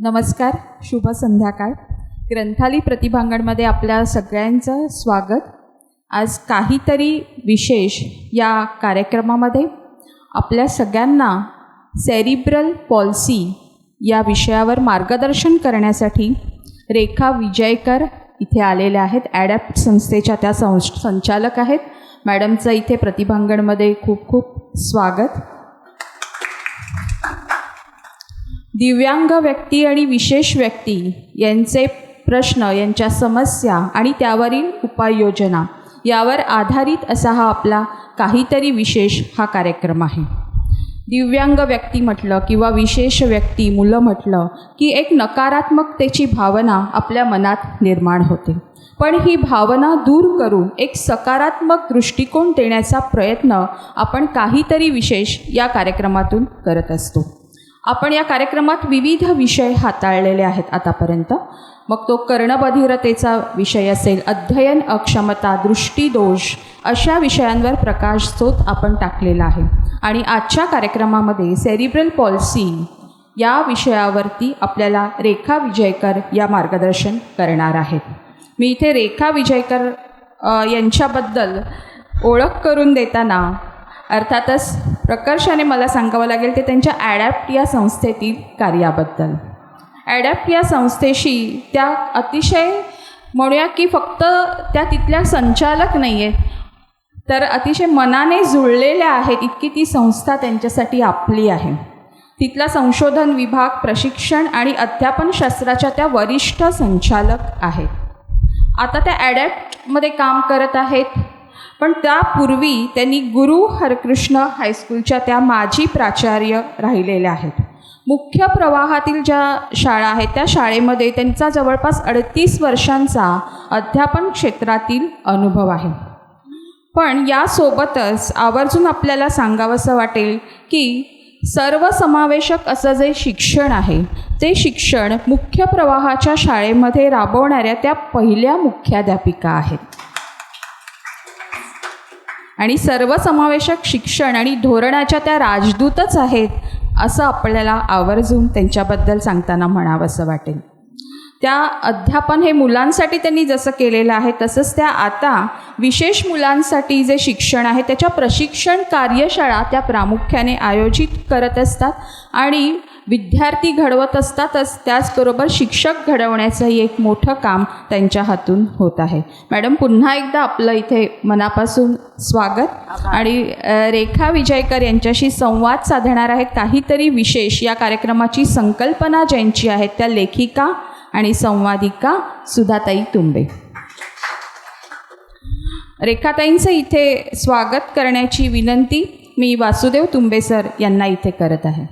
नमस्कार, शुभ संध्याकाळ. ग्रंथाली प्रतिभांगणमध्ये आपल्या सगळ्यांचं स्वागत. आज काहीतरी विशेष या कार्यक्रमामध्ये आपल्या सगळ्यांना सेरिब्रल पॉल्सी या विषयावर मार्गदर्शन करण्यासाठी रेखा विजयकर इथे आलेल्या आहेत. ॲडॅप्ट संस्थेच्या त्या संचालक आहेत. मॅडमचं इथे प्रतिभांगणमध्ये खूप खूप स्वागत. दिव्यांग व्यक्ती आणि विशेष व्यक्ती यांचे प्रश्न, यांच्या समस्या आणि त्यावरील उपाययोजना यावर आधारित असा हा आपला काहीतरी विशेष हा कार्यक्रम आहे. दिव्यांग व्यक्ती म्हटलं किंवा विशेष व्यक्ती, मुलं म्हटलं की एक नकारात्मकतेची भावना आपल्या मनात निर्माण होते. पण ही भावना दूर करून एक सकारात्मक दृष्टिकोन देण्याचा प्रयत्न आपण काहीतरी विशेष या कार्यक्रमातून करत असतो. आपण या कार्यक्रमात विविध विषय हाताळलेले आहेत आतापर्यंत. मग तो कर्णबधिरतेचा विषय असेल, अध्ययन अक्षमता, दृष्टीदोष अशा विषयांवर प्रकाशझोत आपण टाकलेला आहे. आणि आजच्या कार्यक्रमामध्ये सेरिब्रल पॉल्सी या विषयावरती आपल्याला रेखा विजयकर या मार्गदर्शन करणार आहेत. मी इथे रेखा विजयकर यांच्याबद्दल ओळख करून देताना अर्थातच प्रकर्षाने मला सांगावं लागेल ते त्यांच्या ॲडॅप्ट या संस्थेतील कार्याबद्दल. ॲडॅप्ट या संस्थेशी त्या अतिशय म्हणूया की फक्त त्या तिथल्या संचालक नाही आहेत, तर अतिशय मनाने जुळलेल्या आहेत. इतकी ती संस्था त्यांच्यासाठी आपली आहे. तिथला संशोधन विभाग, प्रशिक्षण आणि अध्यापनशास्त्राच्या त्या वरिष्ठ संचालक आहेत. आता त्या ॲडॅप्टमध्ये काम करत आहेत, पण त्यापूर्वी त्यांनी गुरु हरकृष्ण हायस्कूलच्या त्या माजी प्राचार्य राहिलेल्या आहेत. मुख्य प्रवाहातील ज्या शाळा आहेत त्या शाळेमध्ये त्यांचा जवळपास 38 वर्षांचा अध्यापन क्षेत्रातील अनुभव आहे. पण यासोबतच आवर्जून आपल्याला सांगावंसं वाटेल की सर्वसमावेशक असं जे शिक्षण आहे ते शिक्षण मुख्य प्रवाहाच्या शाळेमध्ये राबवणाऱ्या त्या पहिल्या मुख्याध्यापिका आहेत. आणि सर्वसमावेशक शिक्षण आणि धोरणाच्या त्या राजदूतच आहेत असं आपल्याला आवर्जून त्यांच्याबद्दल सांगताना म्हणावंसं वाटेल. त्या अध्यापन हे मुलांसाठी त्यांनी जसं केलेलं आहे तसंच त्या आता विशेष मुलांसाठी जे शिक्षण आहे त्याच्या प्रशिक्षण कार्यशाळा त्या प्रामुख्याने आयोजित करत असतात आणि विद्यार्थी घडवत असतातच, त्याचबरोबर शिक्षक घडवण्याचंही एक मोठं काम त्यांच्या हातून होत आहे. मॅडम, पुन्हा एकदा आपलं इथे मनापासून स्वागत. आणि रेखा विजयकर यांच्याशी संवाद साधणार आहेत. काहीतरी विशेष या कार्यक्रमाची संकल्पना ज्यांची आहे त्या लेखिका आणि संवादिका सुधाताई तुंबे. रेखाताईंचं इथे स्वागत करण्याची विनंती मी वासुदेव तुंबे सर यांना इथे करत आहे.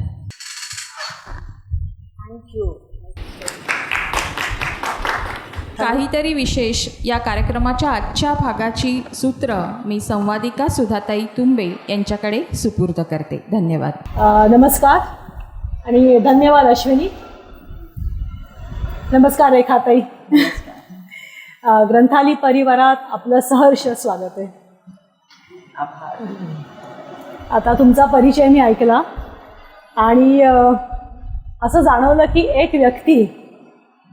काहीतरी विशेष या कार्यक्रमाच्या आजच्या भागाची सूत्र मी संवादिका सुधाताई तुंबे यांच्याकडे सुपूर्द करते. धन्यवाद. नमस्कार आणि धन्यवाद अश्विनी. नमस्कार रेखाताई. ग्रंथाली परिवारात आपलं सहर्ष स्वागत आहे. आता तुमचा परिचय मी ऐकला आणि असं जाणवलं की एक व्यक्ती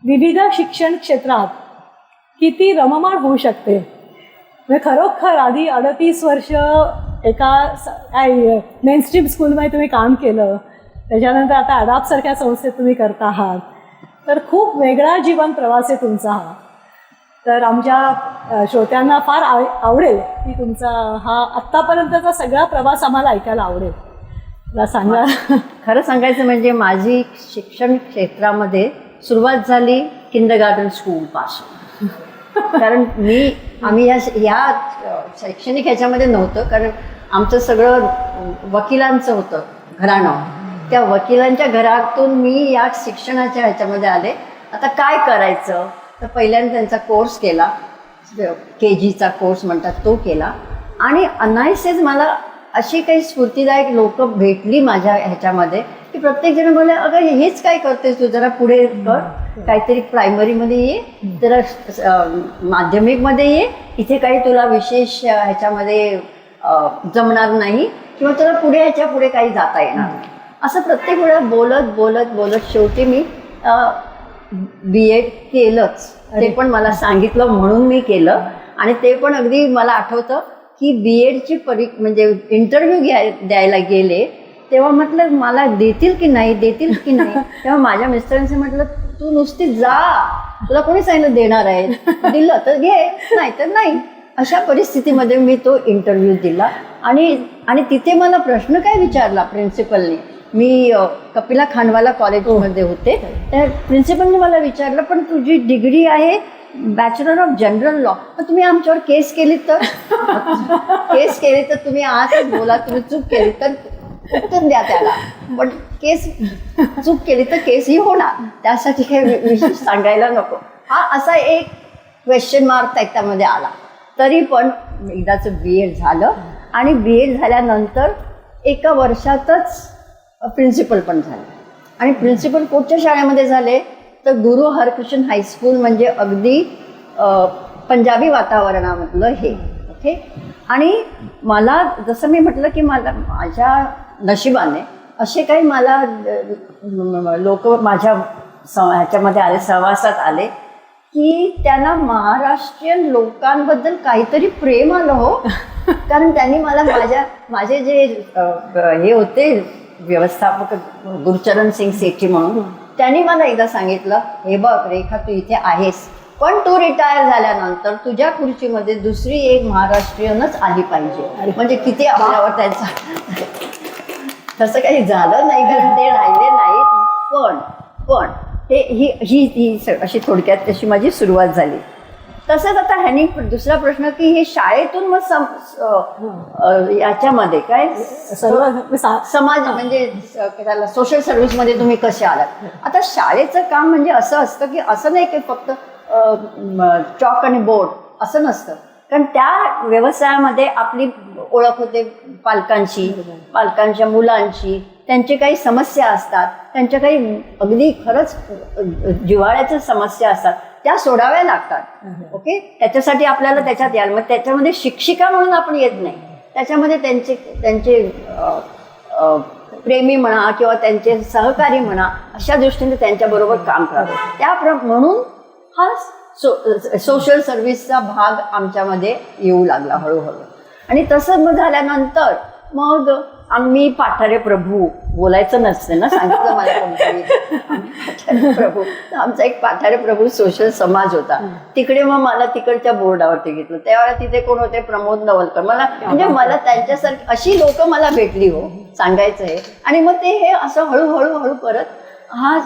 विविध शिक्षण क्षेत्रात किती रममाण होऊ शकते. म्हणजे खरोखर आधी 38 वर्ष एका मेनस्ट्रीम स्कूलमध्ये तुम्ही काम केलं, त्याच्यानंतर आता अडॅप्टसारख्या संस्थेत तुम्ही करता आहात, तर खूप वेगळा जीवन प्रवास आहे तुमचा हा. तर आमच्या श्रोत्यांना फार आवडेल की तुमचा हा आत्तापर्यंतचा सगळा प्रवास आम्हाला ऐकायला आवडेल. मला सांगा. खरं सांगायचं म्हणजे माझी शिक्षण क्षेत्रामध्ये सुरुवात झाली किंडरगार्टन स्कूलपासून. कारण आम्ही या शैक्षणिक ह्याच्यामध्ये नव्हतं, कारण आमचं सगळं वकिलांचं होतं घराणं. त्या वकिलांच्या घरातून मी या शिक्षणाच्या ह्याच्यामध्ये आले. आता काय करायचं तर पहिल्यांदा त्यांचा कोर्स केला, KGचा कोर्स म्हणतात तो केला. आणि अनायसेच मला अशी काही स्फूर्तिदायक लोक भेटली माझ्या ह्याच्यामध्ये की प्रत्येकजण बोलले, अगं हेच काय करतेस तू, जरा पुढे कर, काहीतरी प्रायमरीमध्ये ये, जरा माध्यमिकमध्ये ये, इथे काही तुला विशेष ह्याच्यामध्ये जमणार नाही किंवा तुला पुढे ह्याच्या पुढे काही जाता येणार नाही. असं प्रत्येक वेळा बोलत बोलत बोलत शेवटी मी बी एड केलंच, ते पण मला सांगितलं म्हणून मी केलं. आणि ते पण अगदी मला आठवतं की बी एडची म्हणजे इंटरव्ह्यू द्यायला गेले तेव्हा म्हटलं मला देतील की नाही तेव्हा माझ्या मिस्टरांनी म्हटलं तू नुसती जा, तुला कोणी सांगितलं देणार आहे, दिलं तर घे नाही तर नाही. अशा परिस्थितीमध्ये मी तो इंटरव्ह्यू दिला. आणि तिथे मला प्रश्न काय विचारला प्रिन्सिपलने. मी कपिला खानवाला कॉलेजमध्ये होते, तर प्रिन्सिपलने मला विचारलं पण तुझी डिग्री आहे बॅचलर ऑफ जनरल लॉ, तर तुम्ही आमच्यावर केस केली तर तुम्ही आजच बोला, तुम्ही चूक केली तर उत्तर द्या त्याला, पण चूक केली तर केस ही होणार, त्यासाठी काही विशेष सांगायला नको. हा असा एक क्वेश्चन मार्क त्याच्यामध्ये आला. तरी पण एकदाचं बी एड झालं आणि बी एड झाल्यानंतर एका वर्षातच प्रिन्सिपल पण झाले. आणि प्रिन्सिपल कुठच्या शाळेमध्ये झाले तर गुरु हरकृष्ण हायस्कूल, म्हणजे अगदी पंजाबी वातावरणामधलं हे. ओके. आणि मला जसं मी म्हटलं की मला माझ्या नशिबाने असे काही मला लोक माझ्या ह्याच्यामध्ये आले, सहवासात आले की त्यांना महाराष्ट्रीयन लोकांबद्दल काहीतरी प्रेम आलं हो. कारण त्यांनी मला माझे जे हे होते व्यवस्थापक गुरुचरण सिंग सेठी म्हणून, त्यांनी मला एकदा सांगितलं हे बघ रेखा तू इथे आहेस पण तू रिटायर झाल्यानंतर तुझ्या खुर्चीमध्ये दुसरी एक महाराष्ट्रीयनच आली पाहिजे. म्हणजे किती आपल्यावर त्यांचा तसं काही झालं नाही कारण ते राहिले नाहीत. पण ही अशी थोडक्यात तशी माझी सुरुवात झाली. तसंच आता ह्यानी दुसरा प्रश्न की हे शाळेतून मग याच्यामध्ये काय समाज म्हणजे त्याला सोशल सर्व्हिसमध्ये तुम्ही कसे आलात. आता शाळेचं काम म्हणजे असं असतं की असं नाही की फक्त चॉक आणि बोर्ड असं नसतं, कारण त्या व्यवसायामध्ये आपली ओळख होते पालकांच्या मुलांची, त्यांची काही समस्या असतात, त्यांच्या काही अगदी खरंच जिव्हाळ्याच्या समस्या असतात, त्या सोडाव्या लागतात. ओके. त्याच्यासाठी आपल्याला त्याच्यात यायला, मग त्याच्यामध्ये शिक्षिका म्हणून आपण येत नाही, त्याच्यामध्ये त्यांचे प्रेमी म्हणा किंवा त्यांचे सहकारी म्हणा अशा दृष्टीने त्यांच्याबरोबर काम करावं. म्हणून हा सोशल सर्व्हिसचा भाग आमच्यामध्ये येऊ लागला हळूहळू. आणि तसं मग झाल्यानंतर मग आम्ही पाठारे प्रभू बोलायचं नसते ना, सांगितलं मला कोणतरी पाठारे प्रभू, आमचा एक पाठारे प्रभू सोशल समाज होता. तिकडे मग मला तिकडच्या बोर्डावरती घेतलं. त्यावेळेला तिथे कोण होते प्रमोद नवलकर. म्हणजे मला त्यांच्यासारखी अशी लोक मला भेटली हो, सांगायचं आहे. आणि मग ते हे असं हळूहळू करत हा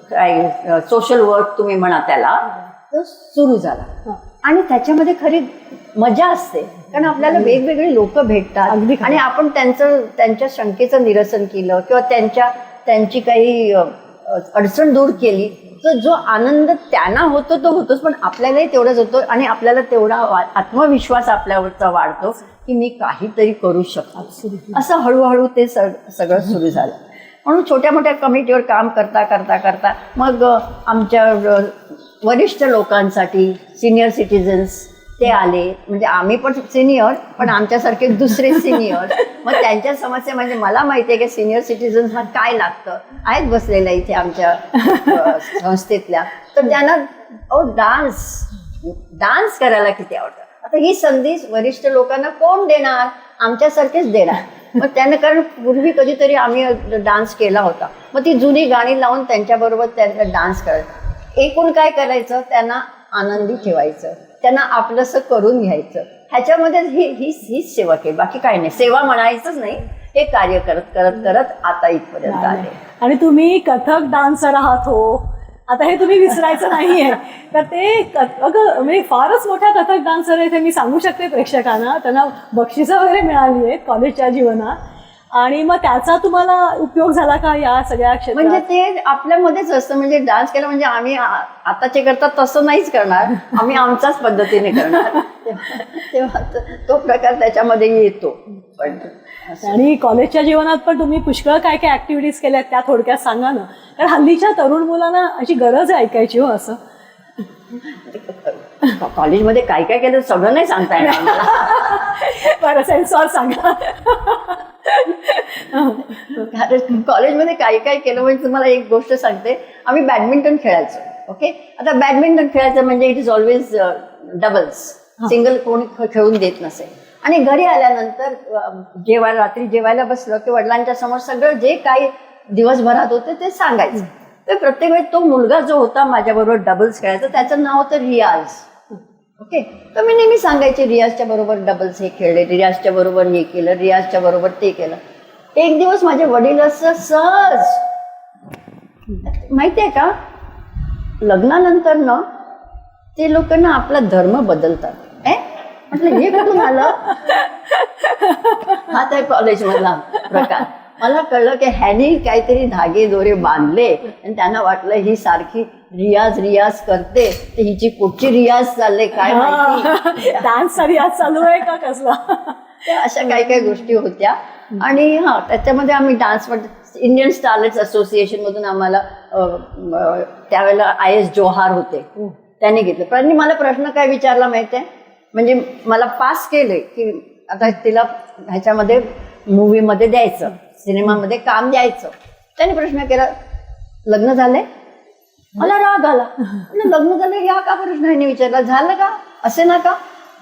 काय सोशल वर्क तुम्ही म्हणा त्याला तो सुरू झाला. आणि त्याच्यामध्ये खरी मजा असते कारण आपल्याला वेगवेगळे लोक भेटतात आणि आपण त्यांच्या शंकेचं निरसन केलं किंवा त्यांची काही अडचण दूर केली तर जो आनंद त्यांना होतो तो होतोच, पण आपल्यालाही तेवढंच होतो आणि आपल्याला तेवढा आत्मविश्वास आपल्यावरचा वाढतो की मी काहीतरी करू शकतो. असं हळूहळू ते सगळं सुरू झालं. म्हणून छोट्या मोठ्या कमिटीवर काम करता मग आमच्या वरिष्ठ लोकांसाठी सिनियर सिटीजन्स ते आले. म्हणजे आम्ही पण सिनियर पण आमच्यासारखे दुसरे सिनियर. मग त्यांच्या समस्या म्हणजे मला माहिती आहे की सिनियर सिटीजन्सना काय लागतं, आहेत बसलेल्या इथे आमच्या संस्थेतल्या, तर त्यांना डान्स करायला किती आवडतं. आता ही संधी वरिष्ठ लोकांना कोण देणार, आमच्यासारखेच देणार. मग त्यांना कारण पूर्वी कधीतरी आम्ही डान्स केला होता, मग ती जुनी गाणी लावून त्यांच्याबरोबर त्यांना डान्स करायचं. एकूण काय करायचं, त्यांना आनंदी ठेवायचं, त्यांना आपलंसं करून घ्यायचं. ह्याच्यामध्ये हीच सेवा केली, बाकी काही नाही. सेवा म्हणायचंच नाही, हे कार्य करत आता इथपर्यंत आले. आणि तुम्ही कथक डान्सर आहात हो, आता हे तुम्ही विसरायचं नाहीये. तर ते म्हणजे फारच मोठ्या कथक डान्सर आहे, ते मी सांगू शकते प्रेक्षकांना. त्यांना बक्षिसं वगैरे मिळाली आहेत कॉलेजच्या जीवनात. आणि मग त्याचा तुम्हाला उपयोग झाला का या सगळ्या क्षेत्रात? म्हणजे ते आपल्यामध्येच असतं. म्हणजे डान्स केला म्हणजे आम्ही आताचे करतात तसं नाहीच करणार, आम्ही आमच्याच पद्धतीने करणार. तेव्हा तो प्रकार त्याच्यामध्ये येतो. पण आणि कॉलेजच्या जीवनात पण तुम्ही पुष्कळ काय काय ऍक्टिव्हिटीज केल्यात, त्या थोडक्यात सांगा ना. कारण हल्लीच्या तरुण मुलांना अशी गरज आहे ऐकायची हो. असं कॉलेजमध्ये काय काय केलं सगळं नाही सांगता येणार मला. बरं, सेन्सॉर सांगा. कारण कॉलेजमध्ये काही काय केलं म्हणजे तुम्हाला एक गोष्ट सांगते, आम्ही बॅडमिंटन खेळायचो. ओके, आता बॅडमिंटन खेळायचं म्हणजे it is always doubles, single कोणी खेळून देत नसे. आणि घरी आल्यानंतर जेवायला, रात्री जेवायला बसलं की वडिलांच्या समोर सगळं जे काही दिवसभरात होते ते सांगायचं. तर प्रत्येक वेळी तो मुलगा जो होता माझ्याबरोबर डबल्स खेळायचा त्याचं नाव होतं रियाज. ओके, तर मी नेहमी सांगायचे रियाजच्या बरोबर डबल्स हे खेळले, रियाजच्या बरोबर हे केलं, रियाजच्या बरोबर ते केलं. एक दिवस माझे वडील असं सहज, माहितीये का, लग्नानंतर ना ते लोक ना आपला धर्म बदलतात. म्हटलं हे कुठून आलं? हा त्या कॉलेजमधला प्रकार. मला कळलं की ह्यानी काहीतरी धागे दोरे बांधले आणि त्यांना वाटलं ही सारखी रियाज रियाज करते तर हिची कुठची रियाज चालले काय माहिती, डान्सचा रियाज चालू आहे का कसला. अशा काही काही गोष्टी होत्या. आणि हा त्याच्यामध्ये आम्ही डान्समध्ये इंडियन स्टारलेट्स असोसिएशन मधून आम्हाला त्यावेळेला IS जोहार होते, त्यांनी घेतलं. पण मला प्रश्न काय विचारला माहिती आहे, म्हणजे मला पास केले की आता तिला ह्याच्यामध्ये मूवीमध्ये द्यायचं, सिनेमामध्ये काम द्यायचं. त्याने प्रश्न केला लग्न झालंय? मला राग आला. लग्न झालं या का प्रश्न ह्याने विचारला, झालं का असे ना का,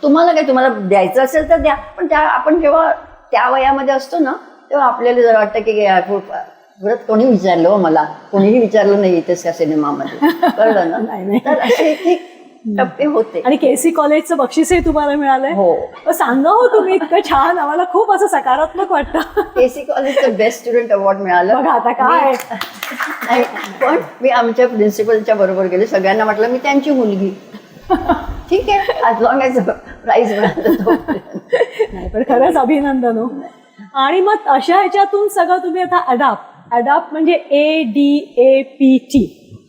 तुम्हाला काय, तुम्हाला द्यायचं असेल तर द्या. पण आपण जेव्हा त्या वयामध्ये असतो ना तेव्हा आपल्याला जर वाटतं की परत कोणी विचारलं हो, मला कोणीही विचारलं नाही इथेच त्या सिनेमामध्ये, कळलं ना. नाही. तर असे एक टप्पे होते. आणि KC कॉलेजचं बक्षीसही तुम्हाला मिळालंय. हो, सांगा हो तुम्ही, इतकं छान, आम्हाला खूप असं सकारात्मक वाटतं. KC कॉलेजचं बेस्ट स्टुडंट अवॉर्ड मिळालं. बघा आता काय. नाही, पण मी आमच्या प्रिन्सिपलच्या बरोबर गेले, सगळ्यांना म्हटलं मी त्यांची मुलगी. ठीक आहे, आज लॉंग एज प्राईज मिळालं. नाही पण खरंच अभिनंदन हो. आणि मग अशा ह्याच्यातून सगळं तुम्ही आता अडॅप्ट म्हणजे ADAPT,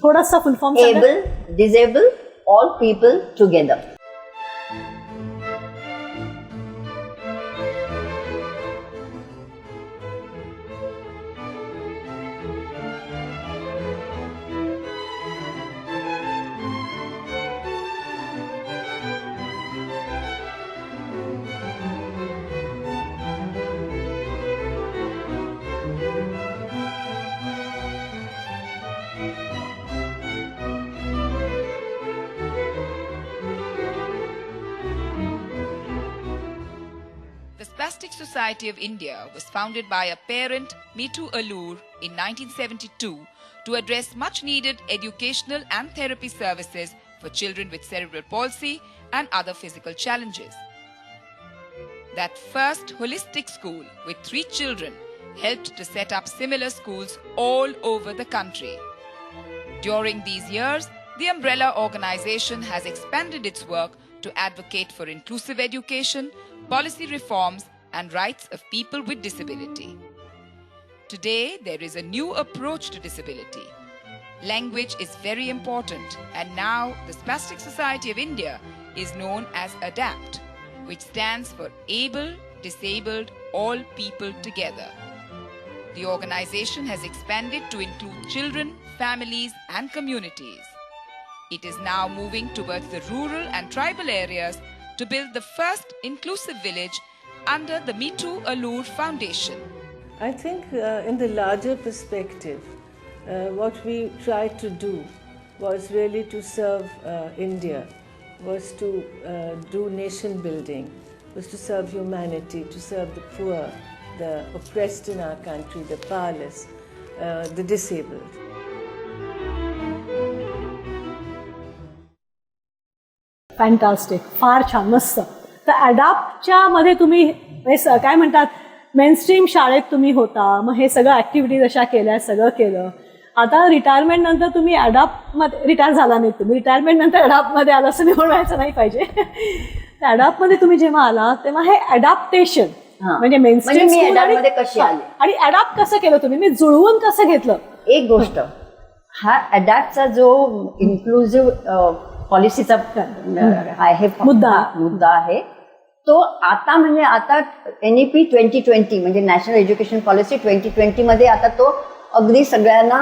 थोडासा फुल form. Able, disable, all people together. The Spastic Society of India was founded by a parent, Meetu Allur, in 1972 to address much-needed educational and therapy services for children with cerebral palsy and other physical challenges. That first holistic school with 3 children helped to set up similar schools all over the country. During these years, the umbrella organization has expanded its work to advocate for inclusive education, policy reforms, and rights of people with disability. Today, there is a new approach to disability. Language is very important, and now the Spastic Society of India is known as ADAPT, which stands for Able, Disabled, All People Together. The organization has expanded to include children, families, and communities. It is now moving towards the rural and tribal areas to build the first inclusive village under the Meetu Allur Foundation. I think in the larger perspective, what we tried to do was really to serve India, was to do nation building, was to serve humanity, to serve the poor, the oppressed in our country, the powerless, the disabled. Fantastic, फार छान, मस्त. तर अडॅप्टच्या मध्ये तुम्ही काय म्हणतात, mainstream शाळेत तुम्ही होता, मग हे सगळं ॲक्टिव्हिटीज अशा केल्या, सगळं केलं. आता रिटायरमेंट नंतर तुम्ही अडॅप्टमध्ये रिटायर झाला नाही, तुम्ही रिटायरमेंट नंतर अडॅप्टमध्ये आला असं निवड व्हायचं नाही पाहिजे. तर अडॅप्टमध्ये तुम्ही जेव्हा आला तेव्हा हे अडॅप्टेशन म्हणजे मेनस्ट्रीम मी अडॅप्टमध्ये कशी आले आणि अडॅप्ट कसं केलं तुम्ही, मी जुळवून कसं घेतलं. एक गोष्ट, हा अडॅप्टचा जो इन्क्लुझिव्ह पॉलिसीचा आहे मुद्दा आहे तो आता म्हणजे आता NEP 2020 म्हणजे नॅशनल एज्युकेशन पॉलिसी 2020 मध्ये आता तो अगदी सगळ्यांना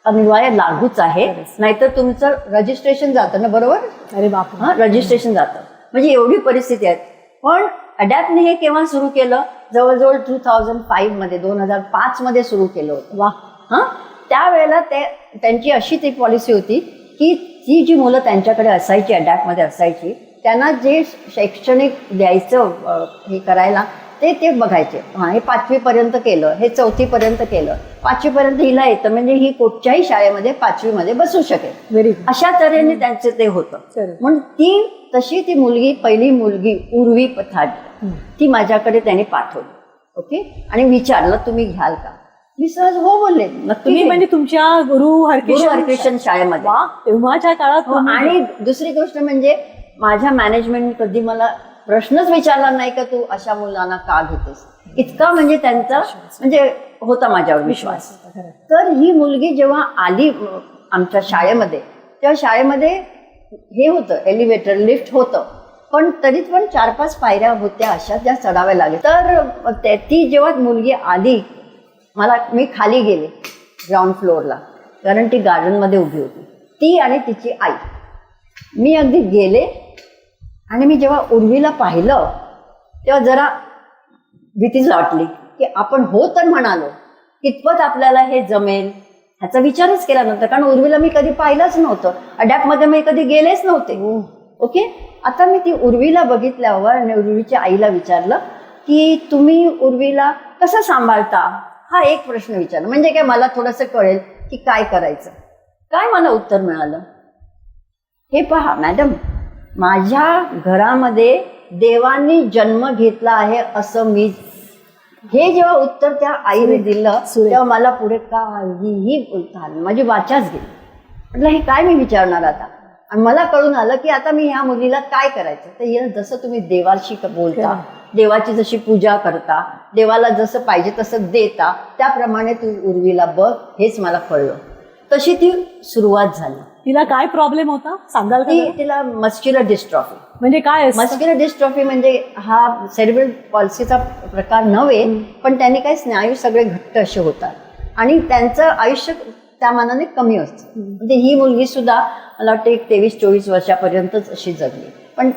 अनिवार्य लागूच आहे. नाहीतर तुमचं रजिस्ट्रेशन जातं ना, बरोबर. अरे बाप, रजिस्ट्रेशन जातं, म्हणजे एवढी परिस्थिती आहे. पण अडॅप्टने हे केव्हा सुरू केलं, जवळजवळ 2005 मध्ये 2005 मध्ये सुरू केलं होतं. वा. हां, त्यावेळेला त्यांची अशी ती पॉलिसी होती की ती जी मुलं त्यांच्याकडे असायची, अडॅप्टमध्ये असायची, त्यांना जे शैक्षणिक द्यायचं हे करायला ते बघायचे. हां, हे 5वी पर्यंत केलं, हे 4थी पर्यंत केलं, 5वी पर्यंत हिला येतं म्हणजे ही कुठच्याही शाळेमध्ये 5वी मध्ये बसू शकेल. Very good. अशा तऱ्हेने त्यांचं ते होतं. म्हणून ती मुलगी, पहिली मुलगी उर्वी पथाड, ती माझ्याकडे त्यांनी पाठवली. ओके. आणि विचारलं तुम्ही घ्याल का? मी सहज हो बोलले, नक्की तुम्ही घेईन. म्हणजे तुमच्या गुरु हरकिशन हरकिशन शाळेमध्ये. वा, तेव्हाच्या काळात हो, तुम्ही- आणि दुसरी गोष्ट म्हणजे माझ्या मॅनेजमेंट कधी मला प्रश्नच विचारला नाही का तू अशा मुलांना का घेतेस, इतका म्हणजे त्यांचा म्हणजे होता माझ्यावर विश्वास. तर ही मुलगी जेव्हा आली आमच्या शाळेमध्ये, तेव्हा शाळेमध्ये हे होतं, एलिव्हेटर लिफ्ट होतं, पण तरी पण 4-5 पायऱ्या होत्या अशा ज्या चढाव्या लागल्या. तर ती जेव्हा मुलगी आली, मी खाली गेले ग्राउंड फ्लोअरला, कारण ती गार्डनमध्ये उभी होती, ती आणि तिची आई. मी अगदी गेले आणि मी जेव्हा उर्वीला पाहिलं तेव्हा जरा भीतीच वाटली की आपण हो तर म्हणालो, कितपत आपल्याला हे जमेल ह्याचा विचारच केला नव्हता, कारण उर्वीला मी कधी पाहिलंच नव्हतं, अडॅप्टमध्ये मी कधी गेलेच नव्हते. ओके. आता मी ती उर्वीला बघितल्यावर आणि उर्वीच्या आईला विचारलं की तुम्ही उर्वीला कसं सांभाळता, हा एक प्रश्न विचारला. म्हणजे काय मला थोडंसं कळेल की काय करायचं. काय मला उत्तर मिळालं, हे पहा मॅडम, माझ्या घरामध्ये देवानी जन्म घेतला आहे असं मी, हे जेव्हा उत्तर त्या आईने दिलं तेव्हा मला पुढे काहीही बोलता आलं, माझी वाचाच गेली. म्हटलं हे काय मी विचारणार आता. आणि मला कळून आलं की आता मी ह्या मुलीला काय करायचं. तर हिला जसं तुम्ही देवाशी बोलता, देवाची जशी पूजा करता, देवाला जसं पाहिजे तसं देता, त्याप्रमाणे तू उर्वीला बघ, हेच मला कळलं. तशी ती सुरुवात झाली. तिला काय प्रॉब्लेम होता सांगाल का? तिला मस्क्युलर डिस्ट्रॉफी. म्हणजे काय असतं? मस्क्युलर डिस्ट्रॉफी म्हणजे हा सेरेब्रल पॉल्सीचा प्रकार नव्हे, पण त्यांनी काही स्नायू सगळे घट्ट असे होतात आणि त्यांचं आयुष्य त्या मानाने कमी असतं. म्हणजे ही मुलगी सुद्धा मला वाटतं 23-24 वर्षापर्यंतच अशी जगली. पण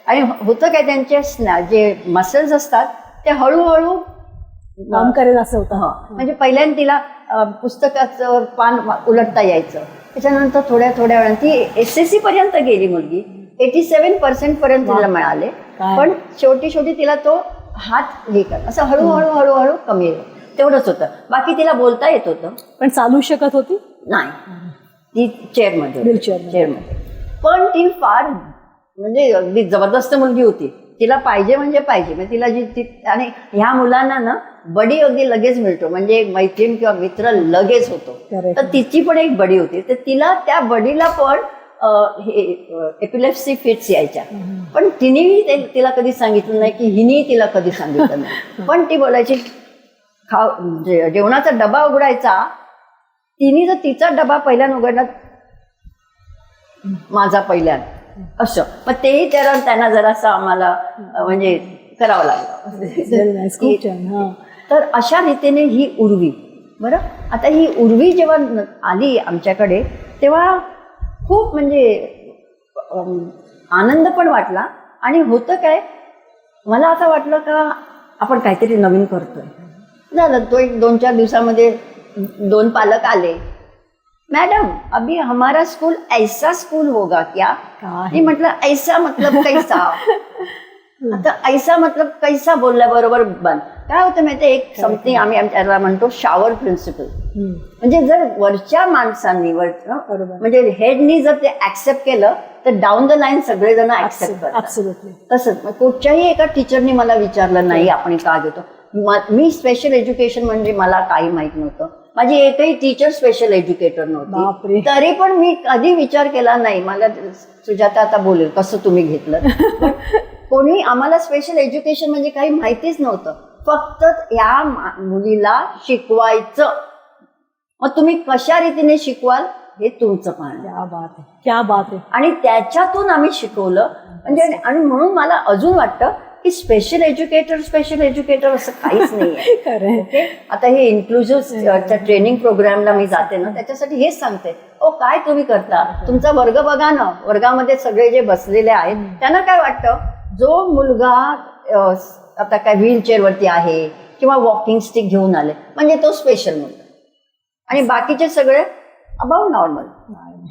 आणि होतं काय, त्यांचे जे मसल्स असतात ते हळूहळू काम करेल असं होतं. म्हणजे पहिल्यांदा तिला पुस्तकाचं पान उलटता यायचं, त्याच्यानंतर थोड्या वेळाने ती SSC पर्यंत गेली मुलगी, 87% पर्यंत तिला मिळाले. पण शेवटी तिला तो हात हे कर असं हळूहळू कमी येईल, तेवढंच होतं. बाकी तिला बोलता येत होतं, पण चालू शकत होती नाही. ती चेअरमध्ये, व्हीलचेअरमध्ये. पण ती फार म्हणजे अगदी जबरदस्त मुलगी होती. तिला पाहिजे म्हणजे पाहिजे. म्हणजे तिला आणि ह्या मुलांना ना बडी अगदी लगेच मिळतो, म्हणजे एक मैत्रीण किंवा मित्र लगेच होतो. तर तिची पण एक बडी होती, तर तिला त्या बडीला पण हे एपिलेप्सी फिट्स यायच्या. पण तिने तिला कधी सांगितलं नाही की हिने तिला कधी सांगितलं नाही. पण ती बोलायची जेवणाचा डबा उघडायचा, तिने जर तिचा डबा पहिल्यानं उघडला, माझा पहिल्यानं असं, मग तेही त्यांना जरासं आम्हाला म्हणजे करावं लागलं. तर अशा रीतीने ही उर्वी. बरं, आता ही उर्वी जेव्हा आली आमच्याकडे तेव्हा खूप म्हणजे आनंद पण वाटला. आणि होतं काय, मला असं वाटलं का आपण काहीतरी नवीन करतोय. झालं तो 1-2-4 दिवसामध्ये 2 पालक आले, मैडम अभी हमारा स्कूल ऐसा स्कूल होगा क्या? मी म्हटलं ऐसा मतलब कैसा? आता ऐसा मतलब कैसा बोलल्याबरोबर बंद. काय होतं माहिती, एक समथिंग आम्ही आमच्याला म्हणतो शावर प्रिन्सिपल. म्हणजे जर वरच्या माणसांनी म्हणजे हेडनी जर ते ऍक्सेप्ट केलं तर डाऊन द लाईन सगळेजण ऍक्सेप्ट करतात. तसंच कुठच्याही एका टीचरनी मला विचारलं नाही आपण का घेतो. मी स्पेशल एज्युकेशन म्हणजे मला काही माहित नव्हतं, माझी एकही टीचर स्पेशल एज्युकेटर नव्हती, तरी पण मी कधी विचार केला नाही. मला सुजाता आता बोलेल कसं तुम्ही घेतलं. कोणी आम्हाला स्पेशल एज्युकेशन म्हणजे काही माहितीच नव्हतं, फक्त या मुलीला शिकवायचं. मग तुम्ही कशा रीतीने शिकवाल हे तुमचं पाहणं. क्या बात आहे. आणि त्याच्यातून आम्ही शिकवलं. म्हणजे आणि म्हणून मला अजून वाटतं की स्पेशल एज्युकेटर असं काहीच नाही. ओके, आता हे इन्क्लुझिव्ह ट्रेनिंग प्रोग्रामला मी जाते ना, त्याच्यासाठी हेच सांगते, काय तुम्ही करता, तुमचा वर्ग बघा ना, वर्गामध्ये सगळे जे बसलेले आहेत त्यांना काय वाटतं जो मुलगा आता काय व्हीलचेअरवरती आहे किंवा वॉकिंग स्टिक घेऊन आले म्हणजे तो स्पेशल मुलगा, आणि बाकीचे सगळे अबाव नॉर्मल.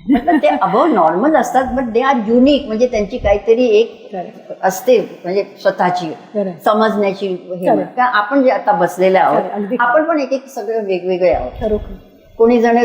म्हटलं ते अबाव नॉर्मल असतात बट दे आर युनिक, म्हणजे त्यांची काहीतरी एक असते म्हणजे स्वतःची समजण्याची हे. कारण आपण जे आता बसलेले आहोत आपण पण एक एक सगळे वेगवेगळे आहोत. कोणी जण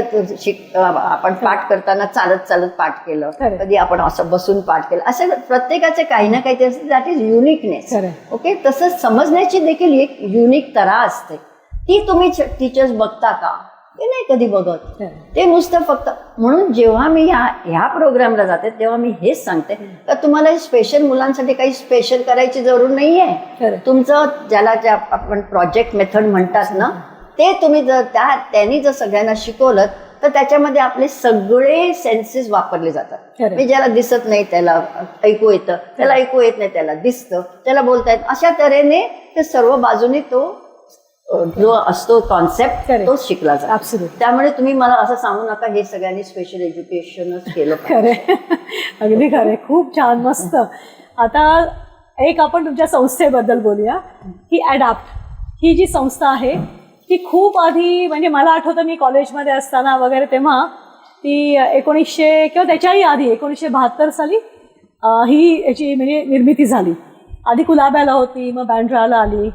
आपण पाठ करताना चालत चालत पाठ केलं, कधी आपण असं बसून पाठ केलं, असं प्रत्येकाचे काही ना काही असते. That is uniqueness. ओके, तसंच समजण्याची देखील एक युनिक तरा असते. ती तुम्ही टीचर्स बघता का? ते नाही कधी बघत. ते नुसतं फक्त म्हणून जेव्हा मी ह्या प्रोग्रामला जाते तेव्हा मी हेच सांगते का तुम्हाला स्पेशल मुलांसाठी काही स्पेशल करायची जरूर नाहीये. तुमचं ज्याला आपण प्रोजेक्ट मेथड म्हणतात ना, ते तुम्ही जर त्यांनी जर सगळ्यांना शिकवलं तर त्याच्यामध्ये आपले सगळे सेन्सेस वापरले जातात. म्हणजे ज्याला दिसत नाही त्याला ऐकू येतं, त्याला ऐकू येत नाही त्याला दिसतं, त्याला बोलता येत. अशा तऱ्हेने ते सर्व बाजूने तो जो असतो कॉन्सेप्ट तो शिकला जातो. त्यामुळे तुम्ही मला असं सांगू नका हे सगळ्यांनी स्पेशल एज्युकेशनच केलं. खरे, अगदी खरे, खूप छान, मस्त. आता एक आपण तुमच्या संस्थेबद्दल बोलूया. ही ॲडॅप्ट ही जी संस्था आहे ती खूप आधी, म्हणजे मला आठवतं मी कॉलेजमध्ये असताना वगैरे तेव्हा ती 1900 किंवा त्याच्याही आधी 1972 साली ही याची म्हणजे निर्मिती झाली. आधी कुलाब्याला होती, मग बँड्राला आली.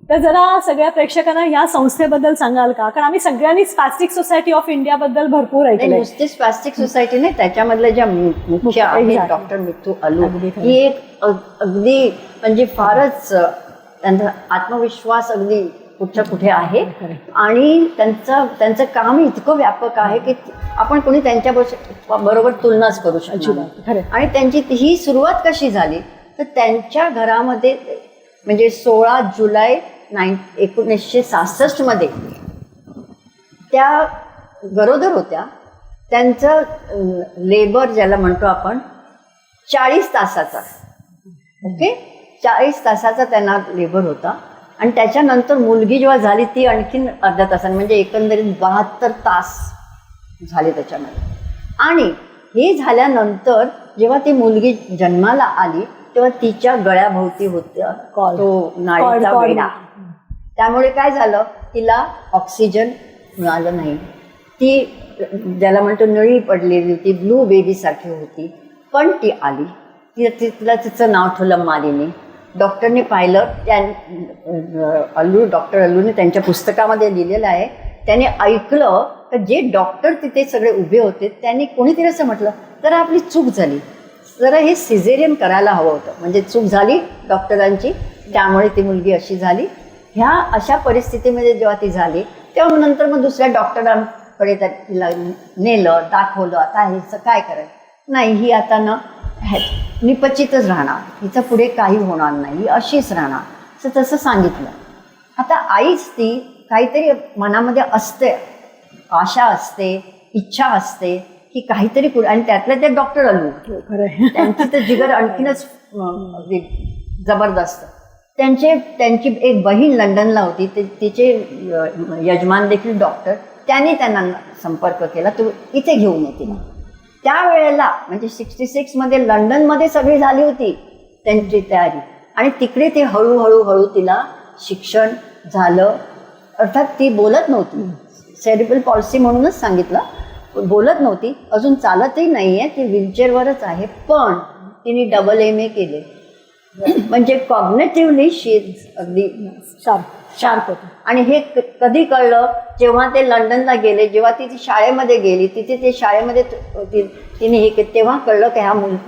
तर जरा सगळ्या प्रेक्षकांना या संस्थेबद्दल सांगाल का? कारण आम्ही सगळ्यांनी स्पॅस्टिक सोसायटी ऑफ इंडियाबद्दल भरपूर ऐकलं. नुसती स्पॅस्टिक सोसायटी नाही, त्याच्यामधल्या ज्या मुख्य आहेत डॉक्टर मिठू अलू, ही एक अगदी म्हणजे फारच त्यांचा आत्मविश्वास अगदी कुठच्या कुठे आहे. आणि त्यांचं काम इतकं व्यापक आहे की आपण कोणी त्यांच्या बरोबर तुलनाच करू शकतो. आणि त्यांची ही सुरुवात कशी झाली तर त्यांच्या घरामध्ये म्हणजे 16 जुलै 1966 मध्ये त्या गरोदर होत्या. त्यांचं लेबर ज्याला म्हणतो आपण 40 तासाचा, ओके, 40 तासाचा त्यांना लेबर होता. आणि त्याच्यानंतर मुलगी जेव्हा झाली ती आणखीन अर्ध्या तासाने, म्हणजे एकंदरीत 72 तास झाले त्याच्यामध्ये. आणि हे झाल्यानंतर जेव्हा ती मुलगी जन्माला आली तेव्हा तिच्या गळ्याभोवती होत्या तो नाळीचा वेढा. त्यामुळे काय झालं, तिला ऑक्सिजन मिळालं नाही. ती ज्याला म्हणतो नळी पडलेली होती, ब्लू बेबीसारखी होती. पण ती आली. तिला तिचं नाव ठेवलं मालिनी. डॉक्टरने पाहिलं, डॉक्टर अल्लूने त्यांच्या पुस्तकामध्ये लिहिलेलं आहे, त्याने ऐकलं तर जे डॉक्टर तिथे सगळे उभे होते त्यांनी कोणीतरी असं म्हटलं तर आपली चूक झाली, जरा हे सिझेरियन करायला हवं होतं. म्हणजे चूक झाली डॉक्टरांची, त्यामुळे ती मुलगी अशी झाली. ह्या अशा परिस्थितीमध्ये जेव्हा ती झाली तेव्हा नंतर मग दुसऱ्या डॉक्टरांकडे तिला नेलं, दाखवलं. आता हिचं काय करायचं, नाही ही आता ना निपचितच राहणार, हिचं पुढे काही होणार नाही, ही अशीच राहणार, असं तसं सांगितलं. आता आईच ती काहीतरी मनामध्ये असते, आशा असते, इच्छा असते की काहीतरी पुढे. आणि त्यातले ते डॉक्टर अल्लू, त्यांची तर जिगर आणखीनच जबरदस्त. त्यांची एक बहीण लंडनला होती, तिचे यजमान देखील डॉक्टर, त्यांनी त्यांना संपर्क केला, तू इथे घेऊन ये तिला. त्यावेळेला म्हणजे 66 मध्ये लंडनमध्ये सगळी झाली होती त्यांची तयारी. आणि तिकडे ते हळूहळू तिला शिक्षण झालं. अर्थात ती बोलत नव्हती, सेरिब्रल पॉल्सी म्हणूनच सांगितलं, बोलत नव्हती, अजून चालतही नाही आहे, ती व्हीलचेअरवरच आहे. पण तिने MA केले. म्हणजे कॉग्नेटिव्हली शी अगदी शार्प होती. आणि हे कधी कळलं, जेव्हा ते लंडनला गेले, जेव्हा ती शाळेमध्ये गेली, तिथे ते शाळेमध्ये तिने हे तेव्हा कळलं की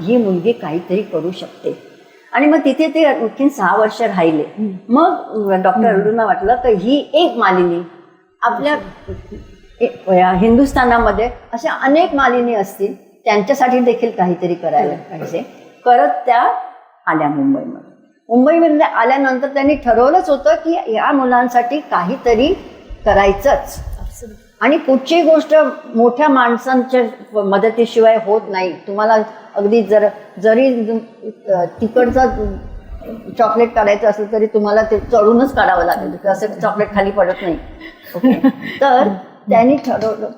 ही मुलगी काहीतरी करू शकते. आणि मग तिथे ते आणखीन 6 वर्ष राहिले. मग डॉक्टर अल्लूंना वाटलं की ही एक मालिनी आपल्या हिंदुस्थानामध्ये अशा अनेक मालिनी असतील, त्यांच्यासाठी देखील काहीतरी करायला पाहिजे. करत त्या आल्या मुंबईमध्ये. मुंबईमध्ये आल्यानंतर त्यांनी ठरवलंच होतं की या मुलांसाठी काहीतरी करायचंच. आणि कुठची गोष्ट मोठ्या माणसांच्या मदतीशिवाय होत नाही. तुम्हाला अगदी जरी तिकडचं चॉकलेट काढायचं असेल तरी तुम्हाला ते चढूनच काढावं लागेल, असं चॉकलेट खाली पडत नाही. ओके, तर त्यांनी ठरवलं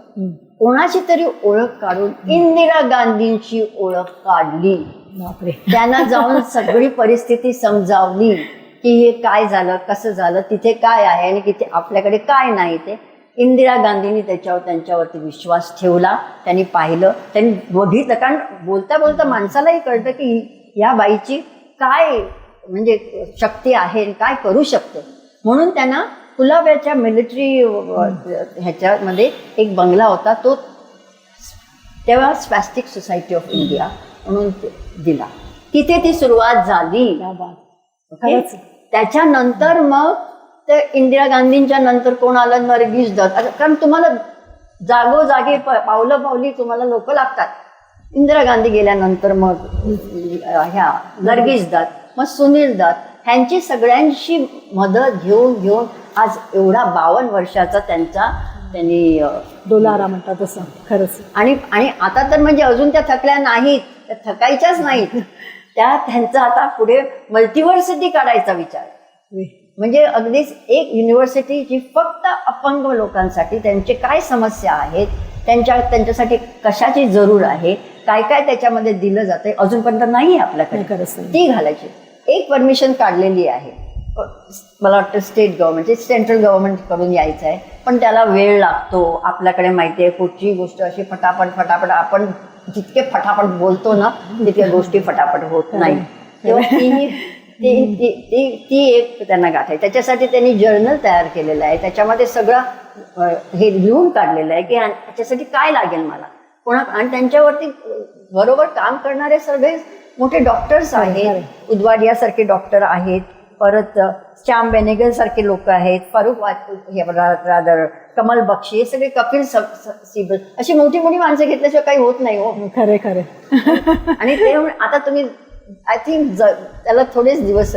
कोणाची तरी ओळख काढून इंदिरा गांधींची ओळख काढली. बापरे. त्यांना जाऊन सगळी परिस्थिती समजावली की हे काय झालं, कसं झालं, तिथे काय आहे आणि तिथे आपल्याकडे काय नाही. ते इंदिरा गांधींनी त्यांच्यावरती विश्वास ठेवला. त्यांनी पाहिलं, त्यांनी बघितलं. कारण बोलता बोलता माणसालाही कळतं की या बाईची काय म्हणजे शक्ती आहे, काय करू शकते. म्हणून त्यांना कुलाब्याच्या मिलिटरी ह्याच्यामध्ये एक बंगला होता, तो तेव्हा स्पॅस्टिक सोसायटी ऑफ इंडिया म्हणून दिला. तिथे ती सुरुवात झाली. क्या बात. ओके? खरंच. त्याच्यानंतर मग ते इंदिरा गांधींच्या नंतर कोण आलं, नरगिस दत्त. कारण तुम्हाला जागोजागी पावलं पावली तुम्हाला लोक लागतात. इंदिरा गांधी गेल्यानंतर मग ह्या नरगिस दत्त, मग सुनील दत्त, ह्यांची सगळ्यांची मदत घेऊन आज एवढा 52 वर्षाचा त्यांनी डोलारा म्हणतात तसं. खरंच. आणि आता तर म्हणजे अजून त्या थकल्या नाहीत, त्या थकायच्याच नाहीत. त्यांचा आता पुढे मल्टिव्हर्सिटी काढायचा विचार. म्हणजे अगदीच एक युनिव्हर्सिटी जी फक्त अपंग लोकांसाठी, त्यांचे काय समस्या आहेत, त्यांच्यासाठी कशाची जरूर आहे, काय काय त्याच्यामध्ये दिलं जाते अजूनपर्यंत नाही आपल्याकडे, ती घालायची. एक परमिशन काढलेली आहे, मला वाटतं स्टेट गव्हर्नमेंट, सेंट्रल गव्हर्नमेंट कडून यायचं आहे. पण त्याला वेळ लागतो. आपल्याकडे माहिती आहे कुठची गोष्ट अशी फटाफट आपण जितके फटाफट बोलतो ना तितक्या गोष्टी फटाफट होत नाही. तेव्हा ती एक त्यांना गाठ आहे. त्याच्यासाठी त्यांनी जर्नल तयार केलेलं आहे. त्याच्यामध्ये सगळं हे लिहून काढलेलं आहे की त्याच्यासाठी काय लागेल मला आणि त्यांच्यावरती बरोबर काम करणारे सगळे मोठे डॉक्टर्स आहेत. उदवाडियासारखे डॉक्टर आहेत, परत श्याम बेनेगल सारखे लोक आहेत, फारुख रादर, कमल बक्षी, हे सगळे, कपिल सिब्बल, अशी मोठी मोठी माणसं घेतल्याशिवाय काही होत नाही हो. खरे खरे. आणि ते आता तुम्ही आय थिंक त्याला थोडेच दिवस,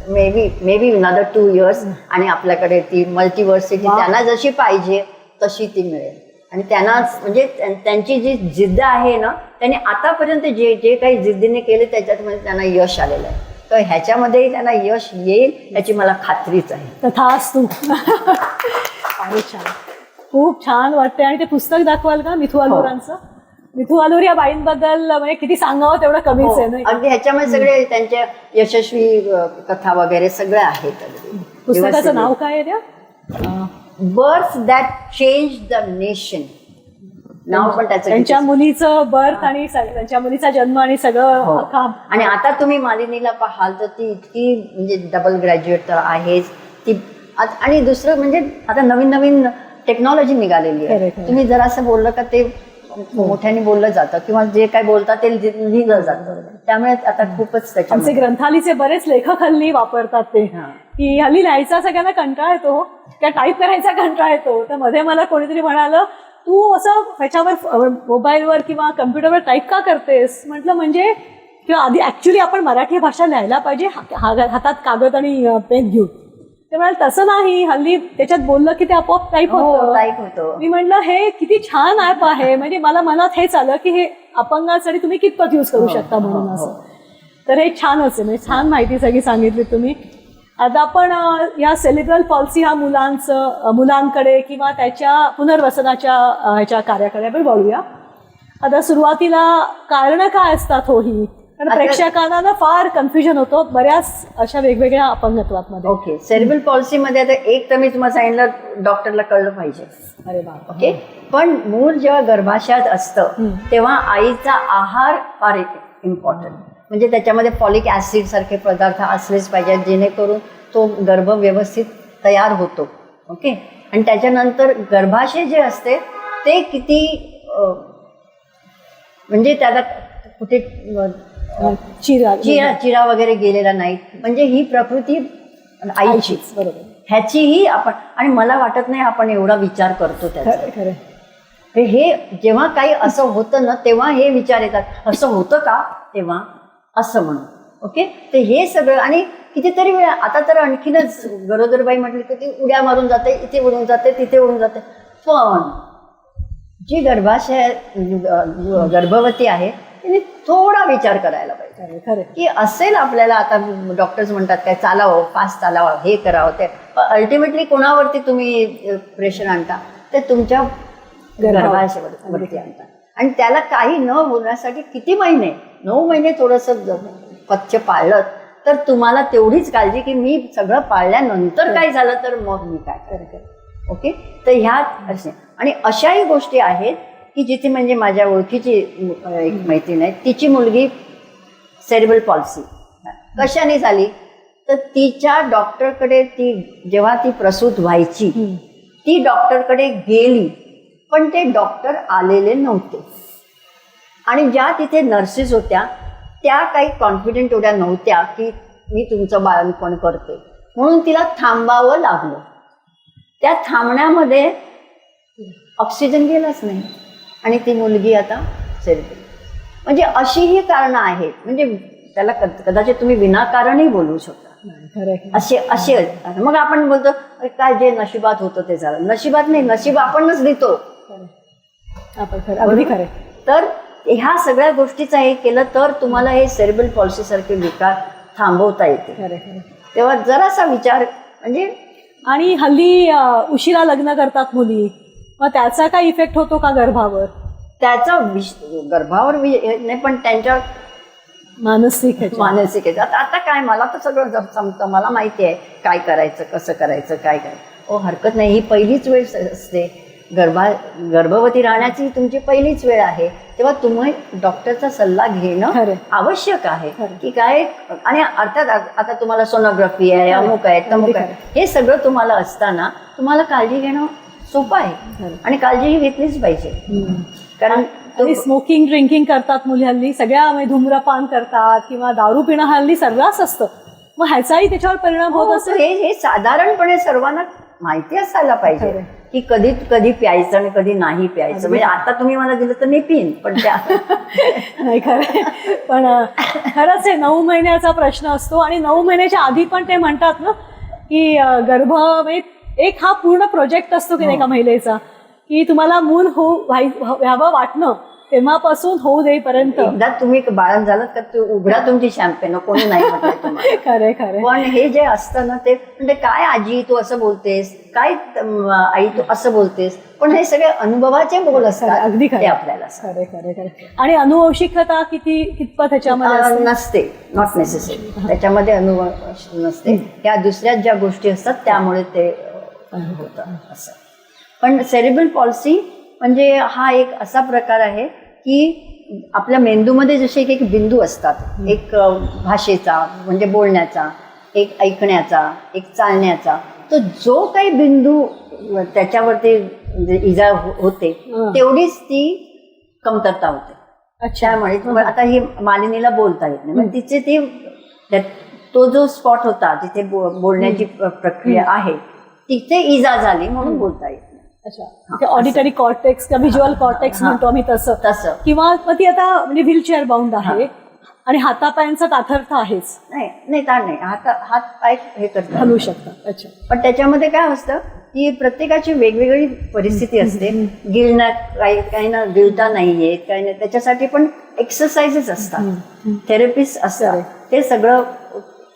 मे बी अनदर 2 years आणि आपल्याकडे ती मल्टिव्हर्सिटी त्यांना जशी पाहिजे तशी ती मिळेल. आणि त्यांना म्हणजे त्यांची जी जिद्द आहे ना, त्यांनी आतापर्यंत जे काही जिद्दीने केले त्याच्यामध्ये त्यांना यश आलेलं आहे. तर ह्याच्यामध्ये त्यांना यश येईल याची मला खात्रीच आहे. तथास्तु. फारच छान, खूप छान वाटते. आणि ते पुस्तक दाखवाल का मिथू अलोरांचं? मिथू अलोर या बाईंबद्दल म्हणजे किती सांगावं तेवढं कमीच आहे ना. अगदी ह्याच्यामध्ये सगळे त्यांच्या यशस्वी कथा वगैरे सगळे आहेत. पुस्तकाचं नाव काय आहे त्या? Birth that change the nation. नाव पण त्याचं. त्यांच्या मुलीचं बर्थ आणि त्यांच्या मुलीचा जन्म आणि सगळं. आणि आता तुम्ही मालिनीला पाहाल तर ती इतकी म्हणजे डबल ग्रॅज्युएट तर आहेच ती. आणि दुसरं म्हणजे आता नवीन टेक्नॉलॉजी निघालेली आहे. तुम्ही जरा असं बोललं का ते मोठ्याने बोललं जातं किंवा जे काय बोलतात ते लिहिलं जातं. त्यामुळे आता खूपच त्याच्या. आमचे ग्रंथालीचे बरेच लेखक हल्ली वापरतात ते, की हल्ली लिहायचा सगळ्यांना कंटाळा येतो, त्या टाईप करायचा कंटाळा येतो. तर मध्ये मला कोणीतरी म्हणालं, तू असं ह्याच्यावर मोबाईलवर किंवा कम्प्युटरवर टाईप का करतेस? म्हटलं म्हणजे किंवा आधी ऍक्च्युली आपण मराठी भाषा लिहायला पाहिजे हातात कागद आणि पेन घेऊन. ते म्हणाल तसं नाही, हल्ली त्याच्यात बोललं की ते आपोआप टाईप होतं. मी म्हटलं हे किती छान ऍप आहे. म्हणजे मला मनात हेच आलं की हे अपंगासाठी तुम्ही कितपत यूज करू शकता म्हणून असं. तर हे छानच आहे, म्हणजे छान माहिती सगळी सांगितली तुम्ही. आता आपण या सेलिब्रल पॉल्सी ह्या मुलांकडे किंवा त्याच्या पुनर्वसनाच्या ह्याच्या कार्याकडे आपण वळूया. आता सुरुवातीला कारणं काय असतात हो ही? कारण प्रेक्षकांना ना फार कन्फ्युजन होतो बऱ्याच अशा वेगवेगळ्या अपंगत्वामध्ये. ओके, सेरिब्रल पॉलिसीमध्ये आता एक तर मी तुम्हाला सांगितलं डॉक्टरला कळलं पाहिजे. अरे बाप. ओके, पण मूल जेव्हा गर्भाशयात असतं तेव्हा आईचा आहार फार इम्पॉर्टंट. म्हणजे त्याच्यामध्ये फॉलिक ऍसिड सारखे पदार्थ असलेच पाहिजेत जेणेकरून तो गर्भ व्यवस्थित तयार होतो. ओके, आणि त्याच्यानंतर गर्भाशय जे असते ते किती म्हणजे त्याला कुठे चिरा वगैरे गेलेला नाही. म्हणजे ही प्रकृती आईचीच. बरोबर. ह्याचीही आपण, आणि मला वाटत नाही आपण एवढा विचार करतो त्याचा. हे जेव्हा काही असं होतं ना तेव्हा हे विचार येतात, असं होतं का तेव्हा असं म्हणून. ओके, तर हे सगळं. आणि कितीतरी वेळा आता तर आणखीनच गरोदरबाई म्हटली की ती उड्या मारून जाते, इथे उडून जाते, तिथे उडून जाते. पण जी गर्भवती आहे तिने थोडा विचार करायला पाहिजे की असेल आपल्याला. आता डॉक्टर्स म्हणतात काय चालावं, फास्ट चालावं, हे करावं ते. अल्टिमेटली कोणावरती तुम्ही प्रेशर आणता? ते तुमच्या गर्भाशयावरती आणता. आणि त्याला काही न होण्यासाठी किती महिने, 9 महिने थोडंसं पथ्य पाळलं तर तुम्हाला तेवढीच काळजी की मी सगळं पाळल्यानंतर काय झालं तर मग मी काय करते. ओके, तर ह्यात असे आणि अशाही गोष्टी आहेत की जिथे म्हणजे माझ्या ओळखीची एक मैत्रीण आहे, तिची मुलगी सेरिब्रल पॉल्सी कशाने झाली तर तिच्या डॉक्टरकडे जेव्हा ती प्रसूत व्हायची ती डॉक्टरकडे गेली पण ते डॉक्टर आलेले नव्हते आणि ज्या तिथे नर्सेस होत्या त्या काही कॉन्फिडंट एवढ्या नव्हत्या की मी तुमचं बाळंतपण करते, म्हणून तिला थांबावं लागलं. त्या थांबण्यामध्ये ऑक्सिजन गेलाच नाही आणि ती मुलगी आता सेरिब्रल. म्हणजे अशी ही कारणं आहेत, म्हणजे त्याला कदाचित तुम्ही विनाकारणही बोलू शकता. असे मग आपण बोलतो काय जे नशिबात होतं ते झालं. नशिबात नाही, नशीब आपणच देतो. अगदी खरं. तर ह्या सगळ्या गोष्टीचं हे केलं तर तुम्हाला हे सेरिब्रल पॉल्सी सारखे विकार थांबवता येते. तेव्हा जरासा विचार म्हणजे. आणि हल्ली उशिरा लग्न करतात मुली, मग त्याचा काय इफेक्ट होतो का गर्भावर? त्याचा गर्भावर नाही पण त्यांच्या मानसिक आता काय मला तर सगळं जमतं, मला माहिती आहे काय करायचं, कसं करायचं, काय करायचं. हरकत नाही, ही पहिलीच वेळ असते. गर्भवती राहण्याची तुमची पहिलीच वेळ आहे, तेव्हा तुम्ही डॉक्टरचा सल्ला घेणं आवश्यक आहे की काय. आणि अर्थात आता तुम्हाला सोनोग्राफी आहे, अमुक आहे, तमुक आहे, हे सगळं तुम्हाला असताना तुम्हाला काळजी घेणं सोपं आहे आणि काळजी ही घेतलीच पाहिजे. कारण स्मोकिंग ड्रिंकिंग करतात मुली हल्ली, सगळ्या धूम्रपान करतात किंवा दारू पिणं हल्ली सर्रास असतं, मग ह्याचाही त्याच्यावर परिणाम होत असतो. हे साधारणपणे सर्वांना माहिती असायला पाहिजे की कधी कधी प्यायचं आणि कधी नाही प्यायचं. म्हणजे आता तुम्ही मला दिलं तर मी पिन, पण त्या नाही खरं. पण खरंच आहे 9 महिन्याचा प्रश्न असतो आणि 9 महिन्याच्या आधी पण ते म्हणतात ना की गर्भ एक हा पूर्ण प्रोजेक्ट असतो की नाही का महिलेचा, की तुम्हाला मूल व्हावं वाटणं तेव्हापासून होऊ देईपर्यंत. एकदा तुम्ही बाळण झालं तर उघडा तुमची शॅम्पेन, कोणी नाही म्हटलं तुम्हाला. खरे खरे. पण हे जे असतं ना ते म्हणजे काय आजी तू असं बोलतेस, काय आई तू असं बोलतेस, पण हे सगळे अनुभवाचे बोल असतात. अगदी खरे आपल्याला. खरे खरे खरे. आणि अनुवंशिकता कितपत ह्याच्यामध्ये नसते, नॉट नेसेसरी. त्याच्यामध्ये अनुभव नसते, या दुसऱ्या ज्या गोष्टी असतात त्यामुळे ते होतं असं. पण सेरिब्रल पॉल्सी म्हणजे हा एक असा प्रकार आहे की आपल्या मेंदूमध्ये जसे एक बिंदू असतात, एक भाषेचा म्हणजे बोलण्याचा, एक ऐकण्याचा, एक चालण्याचा, तर जो काही बिंदू त्याच्यावरती इजा होते तेवढीच ती कमतरता होते. त्यामुळे आता ही मालिनीला बोलता येत नाही, मग तिचे तो जो स्पॉट होता जिथे बोलण्याची प्रक्रिया आहे तिथे इजा झाली म्हणून बोलता येत. अच्छा, ऑडिटरी कॉर्टेक्स किंवा व्हिज्युअल कॉर्टेक्स म्हणतो आम्ही तसं. किंवा ती आता म्हणजे व्हीलचेअर बाउंड आहे आणि हातापायांचा ताथर्थ आहेच. नाही ताण नाही, हात पाय हे करतात, हलवू शकतात. अच्छा. पण त्याच्यामध्ये काय असतं की प्रत्येकाची वेगवेगळी परिस्थिती असते. गिळण्यात काही ना गिळता नाही येत, काही नाही, त्याच्यासाठी पण एक्सरसाइजेस असतात, थेरपिस्ट असतात, ते सगळं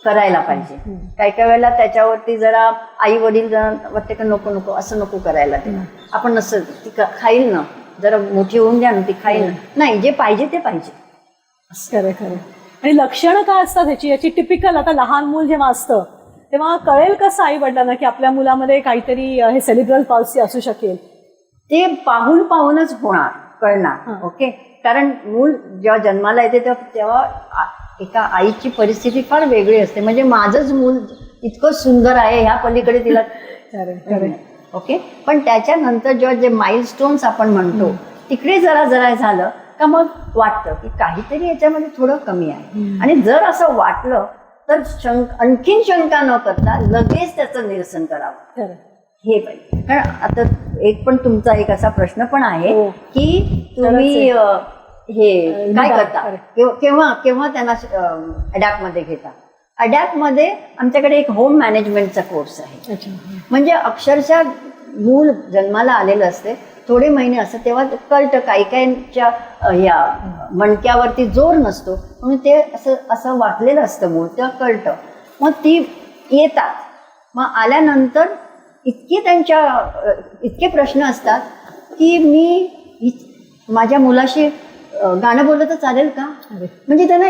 करायला पाहिजे. काही काही वेळेला त्याच्यावरती जरा आई वडील वाटते का नको असं नको करायला, ते आपण नसतं ती खाईल ना, जरा मोठी होऊन द्या ना, ती खाईल ना, नाही जे पाहिजे ते पाहिजे. खरं खरं. आणि लक्षणं काय असतात याची टिपिकल? आता लहान मूल जेव्हा असतं तेव्हा कळेल कसं आई वडिलांना की आपल्या मुलामध्ये काहीतरी हे सेरिब्रल पॉल्सी असू शकेल? ते पाहूनच कळणार. ओके, कारण मूल जेव्हा जन्माला येते तेव्हा एका आईची परिस्थिती फार वेगळी असते. म्हणजे माझंच मूल इतकं सुंदर आहे ह्या पलीकडे तिला. ओके, पण त्याच्यानंतर जेव्हा जे माइलस्टोन्स आपण म्हणतो तिकडे जरा झालं का मग वाटतं की काहीतरी याच्यामध्ये थोडं कमी आहे. आणि जर असं वाटलं तर आणखीन शंका न करता लगेच त्याचं निरसन करावं हे पाहिजे. कारण आता एक पण तुमचा एक असा प्रश्न पण आहे की तुम्ही हे काय करता, केव्हा त्यांना अडॅप्ट मध्ये घेता. अडॅप्ट मध्ये आमच्याकडे एक होम मॅनेजमेंटचा कोर्स आहे. म्हणजे अक्षरशः मूल जन्माला आलेलं असते, थोडे महिने असतात तेव्हा कळतं, काही काहींच्या या मणक्यावरती जोर नसतो म्हणून ते असं वाटलेलं असतं मूल, तेव्हा कळतं. मग ती येतात, मग आल्यानंतर इतके प्रश्न असतात की मी माझ्या मुलाशी गाणं बोललं तर चालेल का? म्हणजे त्यांना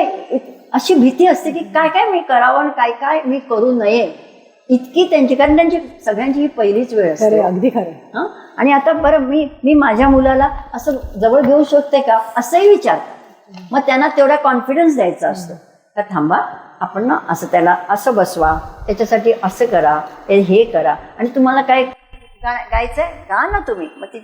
अशी भीती असते की काय काय मी करावं आणि काय काय मी करू नये, इतकी त्यांची, कारण त्यांची सगळ्यांची ही पहिलीच वेळ असते. खरे, अगदी खरं. हं? आणि आता बरं मी माझ्या मुलाला असं जवळ घेऊ शकते का असंही विचारतात. मग त्यांना तेवढा कॉन्फिडन्स द्यायचा असतो का थांबा आपण ना असं त्याला असं बसवा, त्याच्यासाठी असं करा, हे करा, आणि तुम्हाला काय गायचंय गा ना तुम्ही. मग ती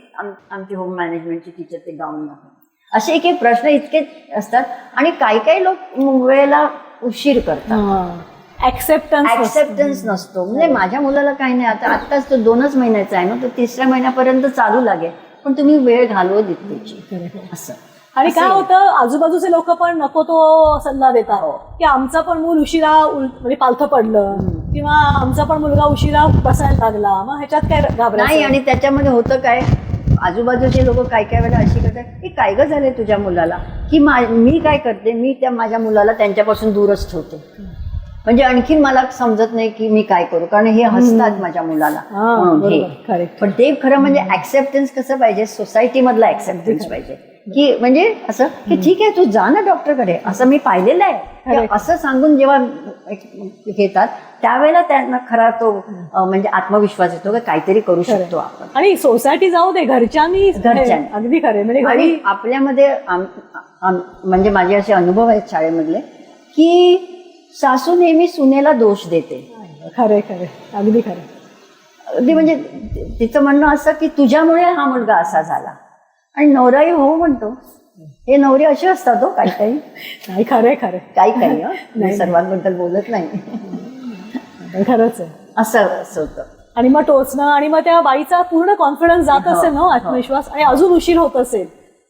आमची होम मॅनेजमेंटची टीचर ते गाऊन दाखवते. असे एक एक प्रश्न इतके असतात. आणि काही लोक वेळेला उशीर करतात, ऍक्सेप्टन्स नसतो. म्हणजे माझ्या मुलाला काही नाही, आत्ताच तो 2च महिन्याचा आहे ना, तो 3ऱ्या महिन्यापर्यंत चालू लागेल, पण तुम्ही वेळ घालवू देत त्याची असं. आणि काय होतं, आजूबाजूचे लोक पण नको तो सल्ला देतात की आमचं पण मूल उशिरा म्हणजे पालथं पडलं किंवा आमचा पण मुलगा उशिरा बसायला लागला, मग ह्याच्यात काय घाबरायचं नाही. आणि त्याच्यामध्ये होतं काय, आजूबाजूचे लोक काय काय वेळेला अशी करतात की काय ग झालंय तुझ्या मुलाला, की मी काय करते, मी त्या माझ्या मुलाला त्यांच्यापासून दूरच ठेवते. म्हणजे आणखीन मला समजत नाही की मी काय करू, कारण हे हसतात माझ्या मुलाला म्हणून हे. पण ते खरं म्हणजे ऍक्सेप्टन्स कसं पाहिजे, सोसायटी मधला ऍक्सेप्टन्स पाहिजे, की म्हणजे असं की ठीक आहे तू जा ना डॉक्टरकडे, असं मी पाहिलेलं आहे, असं सांगून जेव्हा घेतात त्यावेळेला त्यांना खरा तो म्हणजे आत्मविश्वास येतो की काहीतरी करू शकतो आपण. आणि सोसायटी जाऊ दे, घरच्यांनी अगदी खरे. म्हणजे आणि आपल्यामध्ये म्हणजे माझे असे अनुभव आहेत शाळेमधले की सासू नेहमी सुनेला दोष देते. खरे खरे, अगदी खरे. अगदी म्हणजे तिचं म्हणणं असं की तुझ्यामुळे हा मुलगा असा झाला, आणि नवराही हो म्हणतो. हे नवरे असे असतात हो काही काही. नाही, खरे खरे, काही मी सर्वांबद्दल बोलत नाही. खरंच आहे, असं होतं. आणि मग टोचणं, आणि मग त्या बाईचा पूर्ण कॉन्फिडन्स जात असेल ना, आत्मविश्वास, आणि अजून उशीर होत असेल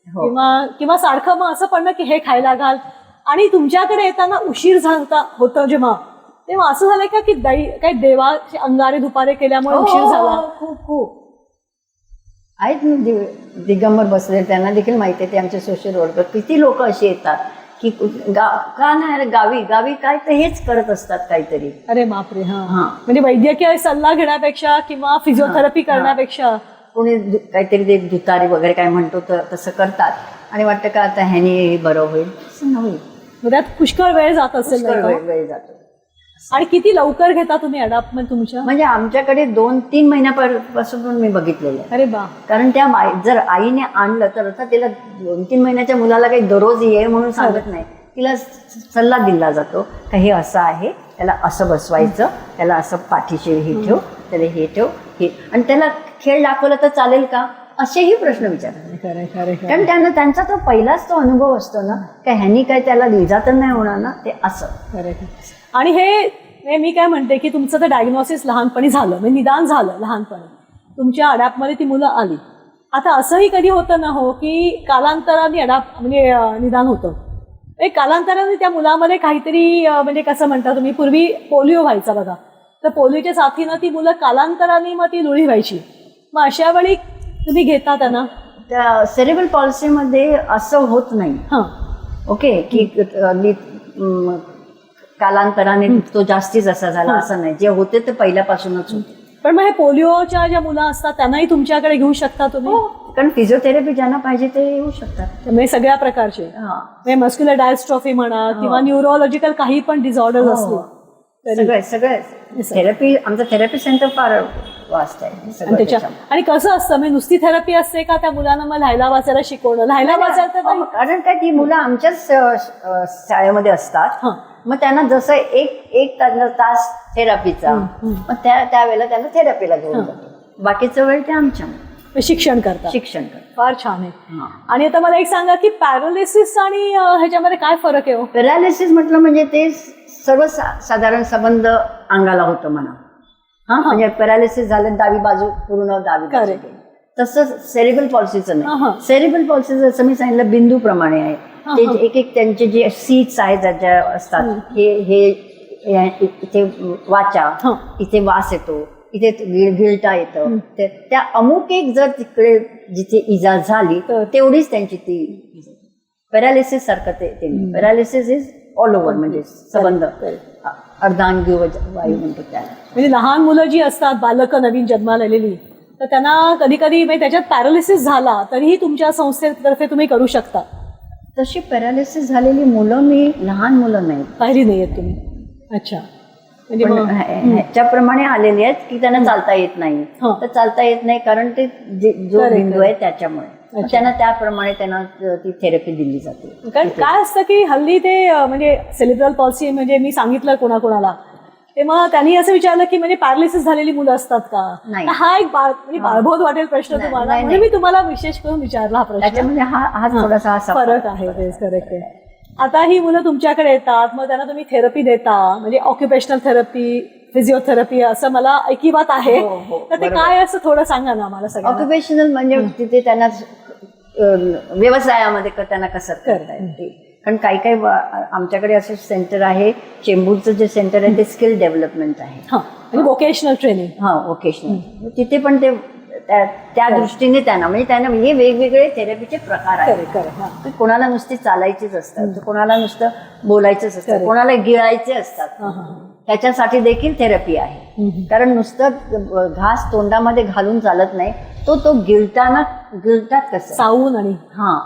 किंवा सारखं मग असं पण की हे खायला घाल. आणि तुमच्याकडे येताना उशीर होतं जेव्हा, तेव्हा असं झालंय का की काही देवाचे अंगारे दुपारे केल्यामुळे उशीर झाला? खूप आहेत ना दिगंबर बसले, त्यांना देखील माहिती आहे, ते आमचे सोशल वर्कर. किती लोक अशी येतात की का नाही गावी काय तर हेच करत असतात काहीतरी. अरे बापरे. हा, म्हणजे वैद्यकीय सल्ला घेण्यापेक्षा किंवा फिजिओथेरपी करण्यापेक्षा कोणी काहीतरी ते दुतारी वगैरे काय म्हणतो तर तसं करतात, आणि वाटतं का आता ह्यानी बरं होईल, असं नव्हे. त्यात पुष्कळ वेळ जात असेल. वेळ जातो. आणि किती लवकर घेता तुम्ही अडॉप्टमेंट तुमच्या? म्हणजे आमच्याकडे 2-3 महिन्यापासून पण मी बघितलेलं आहे. अरे बा. कारण त्या जर आईने आणलं तर आता तिला 2-3 महिन्याच्या मुलाला काही दररोज ये म्हणून सांगत नाही, तिला सल्ला दिला जातो का हे असं आहे, त्याला असं बसवायचं, त्याला असं पाठीशी हे ठेव, त्याला हे ठेव, हे, आणि त्याला खेळ दाखवला तर चालेल का, असेही प्रश्न विचारतात. कारण त्यांना त्यांचा तो पहिलाच तो अनुभव असतो ना, का ह्यानी काय त्याला लिजा तर नाही होणार ना, ते असं. आणि हे मी काय म्हणते की तुमचं तर डायग्नोसिस लहानपणी झालं, म्हणजे निदान झालं लहानपणी, तुमच्या अडॅप्टमध्ये ती मुलं आली. आता असंही कधी होतं ना हो की कालांतराने म्हणजे निदान होतं, कालांतराने त्या मुलामध्ये काहीतरी म्हणजे कसं म्हणता तुम्ही, पूर्वी पोलिओ व्हायचा बघा, तर पोलिओच्या साथीनं ती मुलं कालांतराने मग ती लुळी व्हायची. मग अशा वेळी तुम्ही घेता त्यांना? त्या सेरेब्रल पॉलिसीमध्ये असं होत नाही. ओके, की कालांतराने तो जास्तीच असा झाला असं नाही, जे होते ते पहिल्यापासूनच होते. पण मग हे पोलिओच्या ज्या मुलं असतात त्यांनाही तुमच्याकडे घेऊ शकता तुम्ही? कारण फिजिओथेरपी ज्यांना पाहिजे ते येऊ शकतात, म्हणजे सगळ्या प्रकारचे, म्हणजे मस्क्युलर डायस्ट्रॉफी म्हणा किंवा न्यूरोलॉजिकल काही पण डिसऑर्डर्स असले, सगळे थेरपी. आमचं थेरपी सेंटर फार वास्ट आहे. आणि कसं असतं, म्हणजे नुसती थेरपी असते का त्या मुलांना मग लिहायला वाचायला शिकवणं? लिहायला वाचायला कारण काय ती मुलं आमच्याच शाळेमध्ये असतात, मग त्यांना जसं एक तास थेरपीचा, मग त्यावेळेला त्यांना थेरपीला घेऊन जातो, बाकीचा वेळ ते आमच्या शिक्षण करतात. फार छान आहे. आणि आता मला एक सांगा की पॅरालिसिस आणि ह्याच्यामध्ये काय फरक आहे? पॅरालिसिस म्हटलं म्हणजे ते सर्वसाधारण संबंध अंगाला होतं म्हणा. म्हणजे पॅरालिसिस झालं डावी बाजू पूर्ण डावी, तसं सेरिब्रल पॉलिसीचं नाही. सेरिब्रल पॉलिसी जसं मी सांगितलं बिंदू प्रमाणे आहे, ते एक त्यांचे जे सीट्स आहेत ज्या असतात, हे इथे वाचा, इथे वास येतो, इथे गिळता येतं, त्या अमुक एक जर तिकडे जिथे इजा झाली तेवढीच त्यांची ती पॅरालिसिस सारखं ते पॅरालिसिस इज ऑल ओव्हर, म्हणजे संबंध अर्धांगी वायू म्हणतो त्याला. म्हणजे लहान मुलं जी असतात, बालकं नवीन जन्माला आलेली, तर त्यांना कधी कधी म्हणजे त्याच्यात पॅरालिसिस झाला तरीही तुमच्या संस्थेतर्फे तुम्ही करू शकता. तशी पॅरालिसिस झालेली मुलं मी लहान मुलं नाही, पाहिली नाही आहेत तुम्ही? अच्छा. म्हणजे पण मग ह्याच्याप्रमाणे आलेली आहेत की त्यांना चालता येत नाही. हं. तर चालता येत नाही कारण ते जो Correct, बिंदू आहे त्याच्यामुळे मग त्यांना त्याप्रमाणे त्यांना ती थेरपी दिली जाते. कारण काय असतं की हल्ली ते म्हणजे सेलिब्रल पॉल्सी म्हणजे मी सांगितलं कोणाकोणाला ते मग त्यांनी असं विचारलं की म्हणजे पॅरालिसिस झालेली मुलं असतात का? नाही. तर हा एक म्हणजे बाळबोध वाटेल प्रश्न नाही, तुम्हाला, नाही, म्हणजे मी तुम्हाला विशेष करून विचारला हा प्रश्न. त्याच्यामध्ये हा थोडासा फरक आहे. तेच करेक्ट आहे. आता ही मुलं तुमच्याकडे येतात, मग त्यांना तुम्ही थेरपी देता, म्हणजे ऑक्युपेशनल थेरपी, फिजिओथेरपी असं मला ऐकिवात आहे. हो, हो, तर ते बरोबर. काय असं थोडं सांगा ना मला सगळं. ऑक्युपेशनल म्हणजे तिथे त्यांना व्यवसायामध्ये त्यांना कसं करता येते. कारण काही काही आमच्याकडे असं सेंटर आहे, चेंबूरचं जे सेंटर आहे ते स्किल डेव्हलपमेंट आहे. हां, म्हणजे वोकेशनल ट्रेनिंग. हा, वोकेशनल. तिथे पण ते त्या दृष्टीने त्यांना म्हणजे त्यांना हे वेगवेगळे थेरपीचे प्रकार आहेत. तर कोणाला नुसती चालायचीच असतात, तर कोणाला नुसतं बोलायचंच असतं, कोणाला गिळायचे असतात. त्याच्यासाठी देखील थेरपी आहे. कारण नुसतं घास तोंडामध्ये घालून चालत नाही, तो गिळतात कसं चावून आणि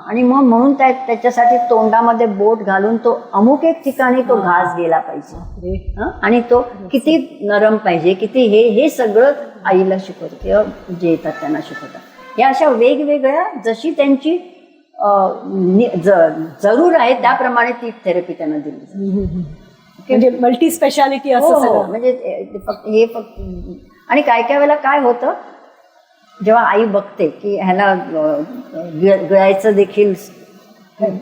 आणि मग म्हणून त्याच्यासाठी तोंडामध्ये बोट घालून तो अमुक एक ठिकाणी तो घास गेला पाहिजे. आणि तो किती नरम पाहिजे, किती हे सगळं आईला शिकवतं किंवा जे येतात त्यांना शिकवतात. या अशा वेगवेगळ्या जशी त्यांची जरूर आहे त्याप्रमाणे ती थेरपी त्यांना दिली जाते. म्हणजे मल्टी स्पेशालिटी असं सगळं. म्हणजे हे फक्त आणि काय काय वेळेला काय होतं, जेव्हा आई बघते की ह्याला गिळायचं देखील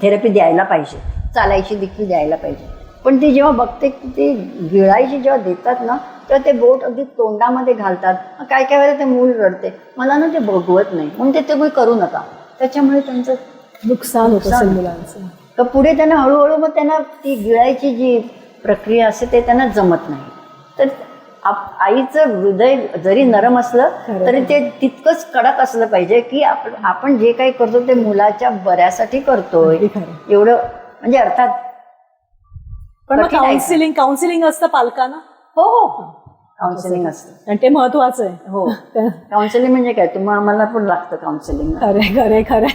थेरपी द्यायला पाहिजे, चालायची देखील द्यायला पाहिजे, पण ती जेव्हा बघते की ते गिळायची जेव्हा देतात ना तेव्हा ते बोट अगदी तोंडामध्ये घालतात. काय काय वेळेला ते मूल रडते, मला ना ते बघवत नाही म्हणून ते तुम्ही करू नका. त्याच्यामुळे त्यांचं नुकसान होतं असेल मुलांचं. तर पुढे त्यांना हळूहळू मग त्यांना ती गिळायची जी प्रक्रिया असते ते त्यांना जमत नाही. तर आईचं हृदय जरी नरम असलं तरी ते तितकंच कडक असलं पाहिजे की आपण जे काही करतो ते मुलाच्या बऱ्यासाठी करतोय एवढं. म्हणजे अर्थात पण मग काउन्सिलिंग असतं पालकांना. हो काउन्सिलिंग असतं आणि ते महत्वाचं आहे. हो, काउन्सिलिंग म्हणजे काय, मला पण लागतं काउन्सिलिंग. खरे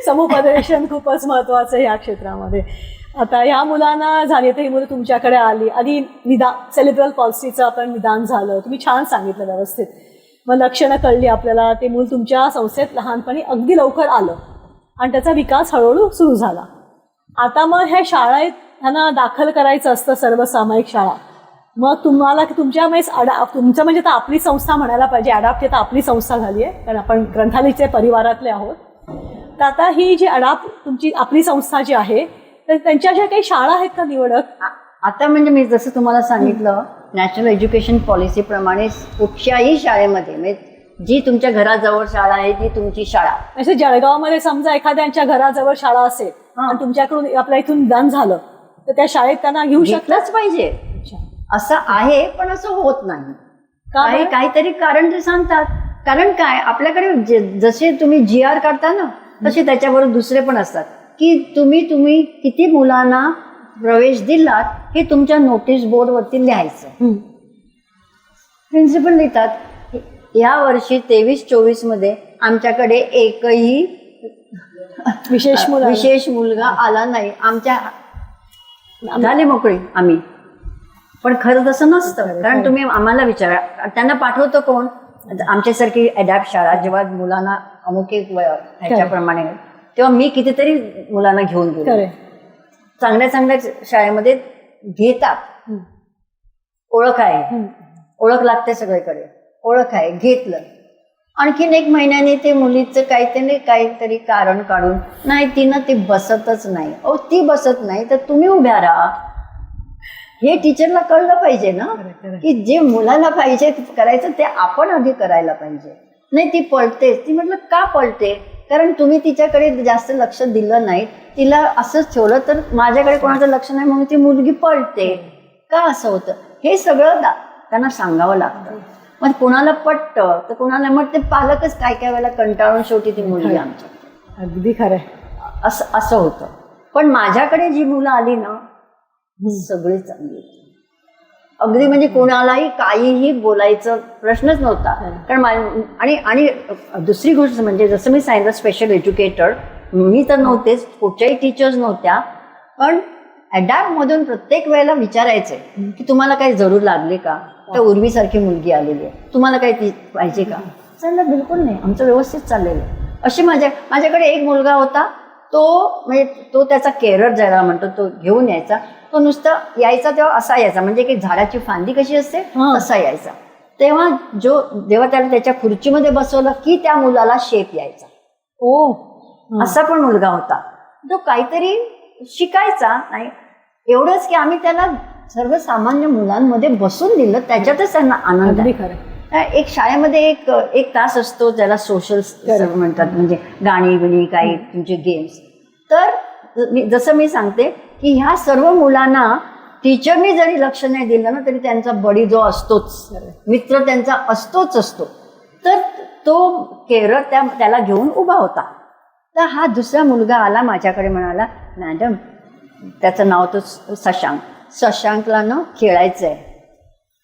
समुपदेशन खूपच महत्वाचं आहे या क्षेत्रामध्ये. आता ह्या मुलांना झाली तर ही मुलं तुमच्याकडे आली, आधी सेलिब्रल पॉल्सीचं आपण निदान झालं, तुम्ही छान सांगितलं व्यवस्थित, मग लक्षणं कळली आपल्याला, ते मूल तुमच्या संस्थेत लहानपणी अगदी लवकर आलं आणि त्याचा विकास हळूहळू सुरू झाला. आता मग ह्या शाळेत त्यांना दाखल करायचं असतं, सर्वसामायिक शाळा. मग तुम्हाला तुमच्या तुमचं म्हणजे तर आपली संस्था म्हणायला पाहिजे, अडॅप्ट तर आपली संस्था झाली आहे कारण आपण ग्रंथालयाचे परिवारातले आहोत. तर आता ही जी तुमची आपली संस्था जी आहे तर त्यांच्या अशा काही शाळा आहेत का निवडक? आता म्हणजे मी जसं तुम्हाला सांगितलं, नॅशनल एज्युकेशन पॉलिसीप्रमाणे कुठच्याही शाळेमध्ये म्हणजे जी तुमच्या घराजवळ शाळा आहे ती तुमची शाळा. म्हणजे जळगावमध्ये समजा एखाद्यांच्या घराजवळ शाळा असेल आणि तुमच्याकडून आपल्या इथून निदान झालं तर त्या शाळेत त्यांना घेऊ शकलंच पाहिजे. असं आहे पण असं होत नाही. काहीतरी कारण ते सांगतात. कारण काय, आपल्याकडे जसे तुम्ही GR काढता ना तसे त्याच्याबरोबर दुसरे पण असतात की तुम्ही किती मुलांना प्रवेश दिलात हे तुमच्या नोटीस बोर्डवरती लिहायचं. प्रिन्सिपल लिहितात या वर्षी 23-24 मध्ये आमच्याकडे एकही विशेष मुलगा आला नाही, आमच्या झाले मोकळी आम्ही. पण खरं तसं नसतं. कारण तुम्ही आम्हाला विचारा, त्यांना पाठवतो कोण? आमच्यासारखी अडॅप्ट शाळा जेव्हा मुलांना अमुक एक ह्याच्याप्रमाणे, तेव्हा मी कितीतरी मुलांना घेऊन गेलो. चांगल्या चांगल्या शाळेमध्ये घेतात, ओळख आहे, ओळख लागते सगळीकडे, ओळख आहे, घेतलं. आणखीन 1 महिन्याने ते मुलीचं काहीतरी कारण काढून नाही तिनं ती बसतच नाही. ती बसत नाही तर तुम्ही उभ्या राहा. हे टीचरला कळलं पाहिजे ना की जे मुलाला पाहिजे करायचं ते आपण आधी करायला पाहिजे. नाही ती पळतेच. ती म्हटलं का पळते? कारण तुम्ही तिच्याकडे जास्त लक्ष दिलं नाही, तिला असंच ठेवलं तर माझ्याकडे कोणाचं लक्ष नाही म्हणून ती मुलगी पळते. का असं होतं हे सगळं त्यांना सांगावं लागतं. मग कोणाला पटतं तर कोणाला मग ते पालकच काय काय वेळेला कंटाळून शेवटी ती मुलगी आमच्या. अगदी खरं असं होतं. पण माझ्याकडे जी मुलं आली ना सगळी चांगली होती. अगदी म्हणजे कोणालाही काहीही बोलायचं प्रश्नच नव्हता. कारण आणि दुसरी गोष्ट म्हणजे जसं मी सांगितलं स्पेशल एज्युकेटर मी तर नव्हतेच, कुठच्याही टीचर्स नव्हत्या, पण अडॅप्टमधून प्रत्येक वेळेला विचारायचे की तुम्हाला काही जरूर लागले का, तर उर्वीसारखी मुलगी आलेली आहे, तुम्हाला काही ती पाहिजे का. चाललं बिलकुल नाही, आमचं व्यवस्थित चाललेलं. अशी माझ्याकडे एक मुलगा होता, तो त्याचा केरर ज्याला म्हणतो तो घेऊन यायचा. तो नुसता यायचा तेव्हा असा यायचा, म्हणजे की झाडाची फांदी कशी असते तसा यायचा. जेव्हा त्याला त्याच्या खुर्चीमध्ये बसवलं की त्या मुलाला शेप यायचा. असा पण मुलगा होता. तो काहीतरी शिकायचा नाही, एवढंच की आम्ही त्याला सर्वसामान्य मुलांमध्ये बसून दिलं, त्याच्यातच त्यांना आनंद आहे. एक शाळेमध्ये एक तास असतो ज्याला सोशल म्हणतात, म्हणजे गाणी बिणी काही तुमचे गेम्स. तर जसं मी सांगते की ह्या सर्व मुलांना टीचरनी जरी लक्ष नाही दिलं ना तरी त्यांचा बडी जो असतोच, मित्र त्यांचा असतो. तर तो केरळ त्याला घेऊन उभा होता. तर हा दुसरा मुलगा आला माझ्याकडे, म्हणाला मॅडम, त्याचं नाव तो शशांकला ना खेळायचं आहे.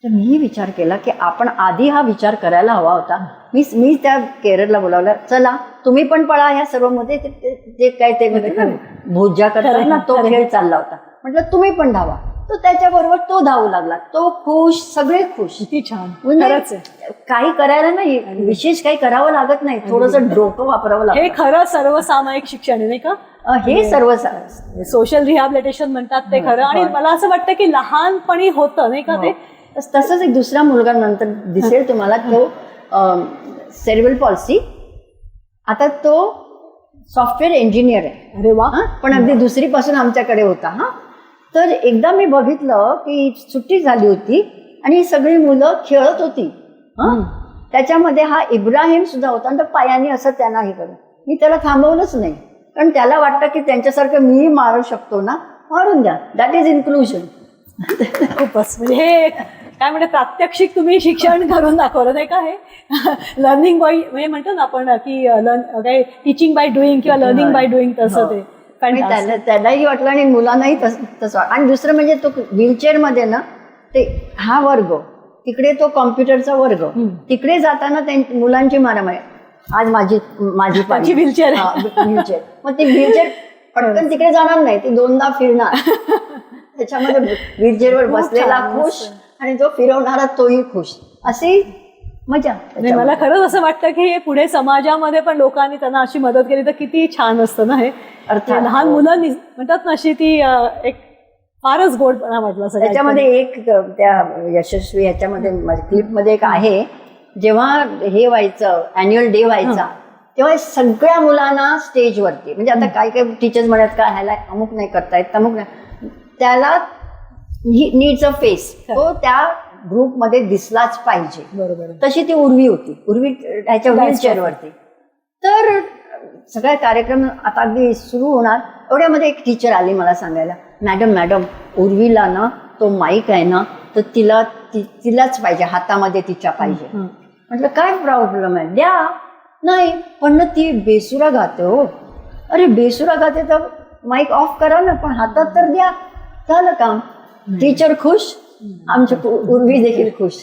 तर मी विचार केला की आपण आधी हा विचार करायला हवा होता. मी त्या केरळला बोलावलं, चला तुम्ही पण पळा ह्या सर्व मध्ये, जे काय ते भोज्या करतात ना तो खेळ चालला होता. म्हटलं तुम्ही पण धावा. तो त्याच्याबरोबर तो धावू लागला, तो खुश, सगळे खुश. किती छान. म्हणजे काही करायला नाही, विशेष काही करावं लागत नाही, थोडंसं डोकं वापरावं लागतं. हे खरं सर्वसामायिक शिक्षण आहे नाही का, हे सर्व सोशल रिहॅबिलिटेशन म्हणतात ते खरं. आणि मला असं वाटतं की लहानपणी होतं नाही का ते. तसंच एक दुसरा मुलगा नंतर दिसेल तुम्हाला, तो सेरेब्रल पॉल्सी. आता तो सॉफ्टवेअर इंजिनियर आहे. अरे वा. पण अगदी दुसरीपासून आमच्याकडे होता. तर एकदा मी बघितलं की सुट्टी झाली होती आणि ही सगळी मुलं खेळत होती. त्याच्यामध्ये हा इब्राहिम सुद्धा होता, आणि पायाने असं त्यांना हे करत. मी त्याला थांबवलंच नाही, कारण त्याला वाटतं की त्यांच्यासारखं मीही मारू शकतो ना, मारून द्या. That is inclusion. खूपच म्हणजे हे काय म्हणते प्रात्यक्षिक तुम्ही शिक्षण करून दाखवलं नाही का. हे लर्निंग बाय म्हणजे म्हणतो ना आपण की काय टीचिंग बाय डुईंग किंवा लर्निंग बाय डुईंग, तसं ते त्यालाही वाटलं आणि मुलांनाही तसं. आणि दुसरं म्हणजे तो व्हीलचेअर मध्ये ना, ते हा वर्ग तिकडे, तो कॉम्प्युटरचा वर्ग तिकडे जाताना मुलांची मारामारी. आज माझी व्हीलचेअर. मग ती व्हीलचेअर पटकन तिकडे जाणार नाही, ती दोनदा फिरणार. त्याच्यामध्ये व्हीलचेअरवर बसलेला खुश आणि जो फिरवणारा तोही खुश, अशी मजा. मला खरंच असं वाटतं की हे पुढे समाजामध्ये पण लोकांनी त्यांना अशी मदत केली तर किती छान असतं ना. हे लहान मुलं म्हणतात ना, अशी ती एक फारच गोडपणा वाटला. त्याच्यामध्ये एक त्या यशस्वी ह्याच्यामध्ये क्लिपमध्ये एक आहे, जेव्हा हे व्हायचं अॅन्युअल डे व्हायचा तेव्हा सगळ्या मुलांना स्टेजवरती, म्हणजे आता काही काही टीचर्स म्हणत का ह्याला अमुक नाही करतायत, तमुक नाही, त्याला नीड्स अ फेस, तो त्या ग्रुपमध्ये दिसलाच पाहिजे. बरोबर. तशी ती उर्वी होती, ह्याच्या व्हीलचेअरवरती. तर सगळा कार्यक्रम आता अगदी सुरू होणार, एवढ्यामध्ये एक टीचर आली मला सांगायला, मॅडम उर्वीला ना तो माईक आहे ना, तर तिलाच पाहिजे, हातामध्ये तिच्या पाहिजे. म्हटलं काय प्रॉब्लेम आहे, द्या. नाही पण ना ती बेसुरा गाते. हो, अरे बेसुरा गाते तर माईक ऑफ करा ना, पण हातात तर द्या. झालं काम. टीचर खुश, आमची उर्वी देखील खुश.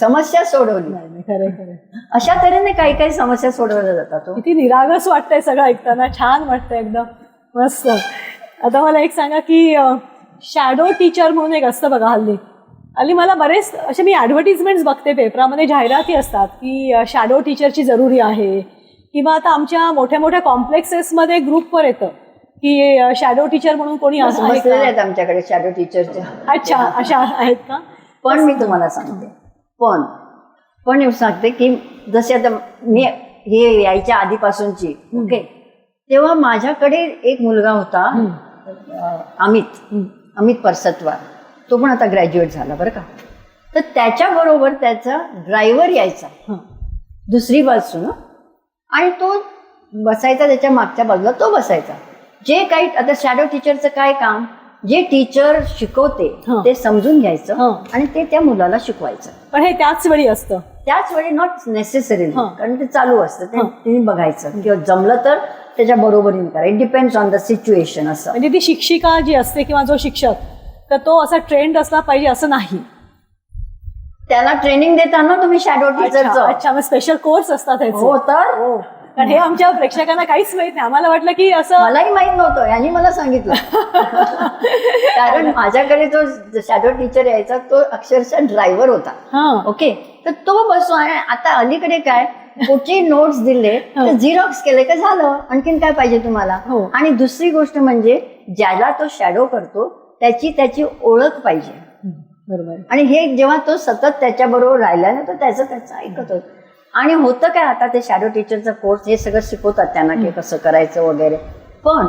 समस्या सोडवली. खरं. अशा तऱ्हेने काही काही समस्या सोडवल्या जातात. किती निरागस वाटतंय सगळं ऐकताना, छान वाटतंय एकदम मस्त. आता मला एक सांगा की शॅडो टीचर म्हणून एक असतं बघा हल्ली मला बरेच असे मी ॲडव्हर्टिजमेंट्स बघते, पेपरामध्ये जाहिराती असतात की शॅडो टीचरची जरुरी आहे, किंवा आता आमच्या मोठ्या मोठ्या कॉम्प्लेक्सेसमध्ये ग्रुपवर येतं की शॅडो टीचर म्हणून कोणी असं आहेत आमच्याकडे शॅडो टीचरच्या. अच्छा, अशा आहेत का. पण मी तुम्हाला सांगते, पण सांगते की जसे आता मी हे यायच्या आधीपासूनची ओके, तेव्हा माझ्याकडे एक मुलगा होता अमित परसतवार, तो पण आता ग्रॅज्युएट झाला बरं का. तर त्याच्याबरोबर त्याचा ड्रायव्हर यायचा दुसरी बाजून, आणि तो बसायचा त्याच्या मागच्या बाजूला, तो बसायचा. जे काही आता शॅडो टीचरचं काय काम, जे टीचर शिकवते ते समजून घ्यायचं आणि ते त्या मुलाला शिकवायचं. पण हे त्याच वेळी असतं, त्याच वेळी नॉट नेसेसरी, कारण ते चालू असतं, ते तुम्ही बघायचं किंवा जमलं तर त्याच्या बरोबरीने करा. It depends on the situation. असं म्हणजे ती शिक्षिका जी असते किंवा जो शिक्षक, तर तो असा ट्रेंड असला पाहिजे असं नाही. त्याला ट्रेनिंग देताना तुम्ही शॅडो अच्छा टीचरचं. अच्छा, मग स्पेशल कोर्स असतात ह्याचे. हो तर हो, कारण हे आमच्या प्रेक्षकांना काहीच माहित नाही. आम्हाला वाटलं की असं मलाही माहित नव्हतं, यांनी मला सांगितलं. कारण माझ्याकडे जो शॅडो टीचर यायचा तो अक्षरशः ड्रायव्हर होता. हा ओके, तर तो बसतो आणि आता अलीकडे काय पुढचे नोट्स दिले तर झिरॉक्स केले का झालं, आणखीन काय पाहिजे तुम्हाला. हो. आणि दुसरी गोष्ट म्हणजे ज्याला तो शॅडो करतो त्याची ओळख पाहिजे. बरोबर. आणि हे जेव्हा तो सतत त्याच्याबरोबर राहिला ना तर त्याचं ऐकत होत. आणि होतं काय, आता ते शॅडो टीचरचा कोर्स हे सगळं शिकवतात त्यांना की कसं करायचं वगैरे, पण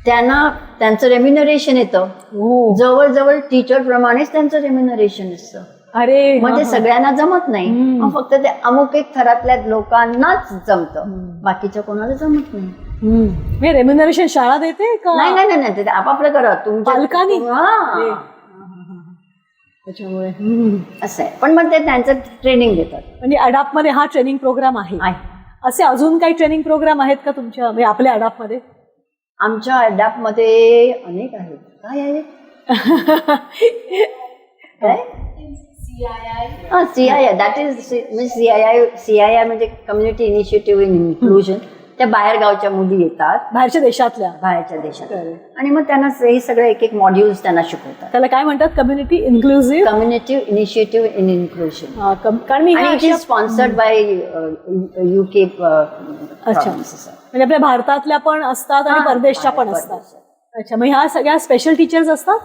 त्यांचं रेम्युनरेशन येतं. हो. जवळजवळ टीचर प्रमाणेच त्यांचं रेम्युनरेशन असतं. अरे म्हणजे सगळ्यांना जमत नाही, मग फक्त ते अमुक एक थरातल्या लोकांनाच जमतं, बाकीच्या कोणाला जमत नाही. हे रेम्युनरेशन शाळा देते का? नाही नाही नाही नाही, ते आपापलं करा तुमच्या पालकांनी? हा. त्याच्यामुळे असं आहे. पण मग ते त्यांचं ट्रेनिंग देतात. म्हणजे अडॅप्ट मध्ये हा ट्रेनिंग प्रोग्राम आहे. असे अजून काही ट्रेनिंग प्रोग्राम आहेत का तुमच्या म्हणजे आपल्या अडॅप्ट मध्ये? आमच्या अडॅप्ट मध्ये अनेक आहेत. काय आहे? काय? CII, दॅट इज CII म्हणजे कम्युनिटी इनिशिएटिव्ह इन इन्क्लुजन. त्या बाहेर गावच्या मुली येतात, बाहेरच्या देशातल्या. बाहेरच्या देशात, आणि मग त्यांना हे सगळे एक मॉड्यूल्स त्यांना शिकवतात. त्याला काय म्हणतात? Community inclusive community initiative in inclusion. कारण मी आणि it is sponsored by UK. अच्छा, म्हणजे आपल्या भारतातल्या पण असतात आणि परदेशच्या पण असतात. अच्छा, मग ह्या सगळ्या स्पेशल टीचर्स असतात?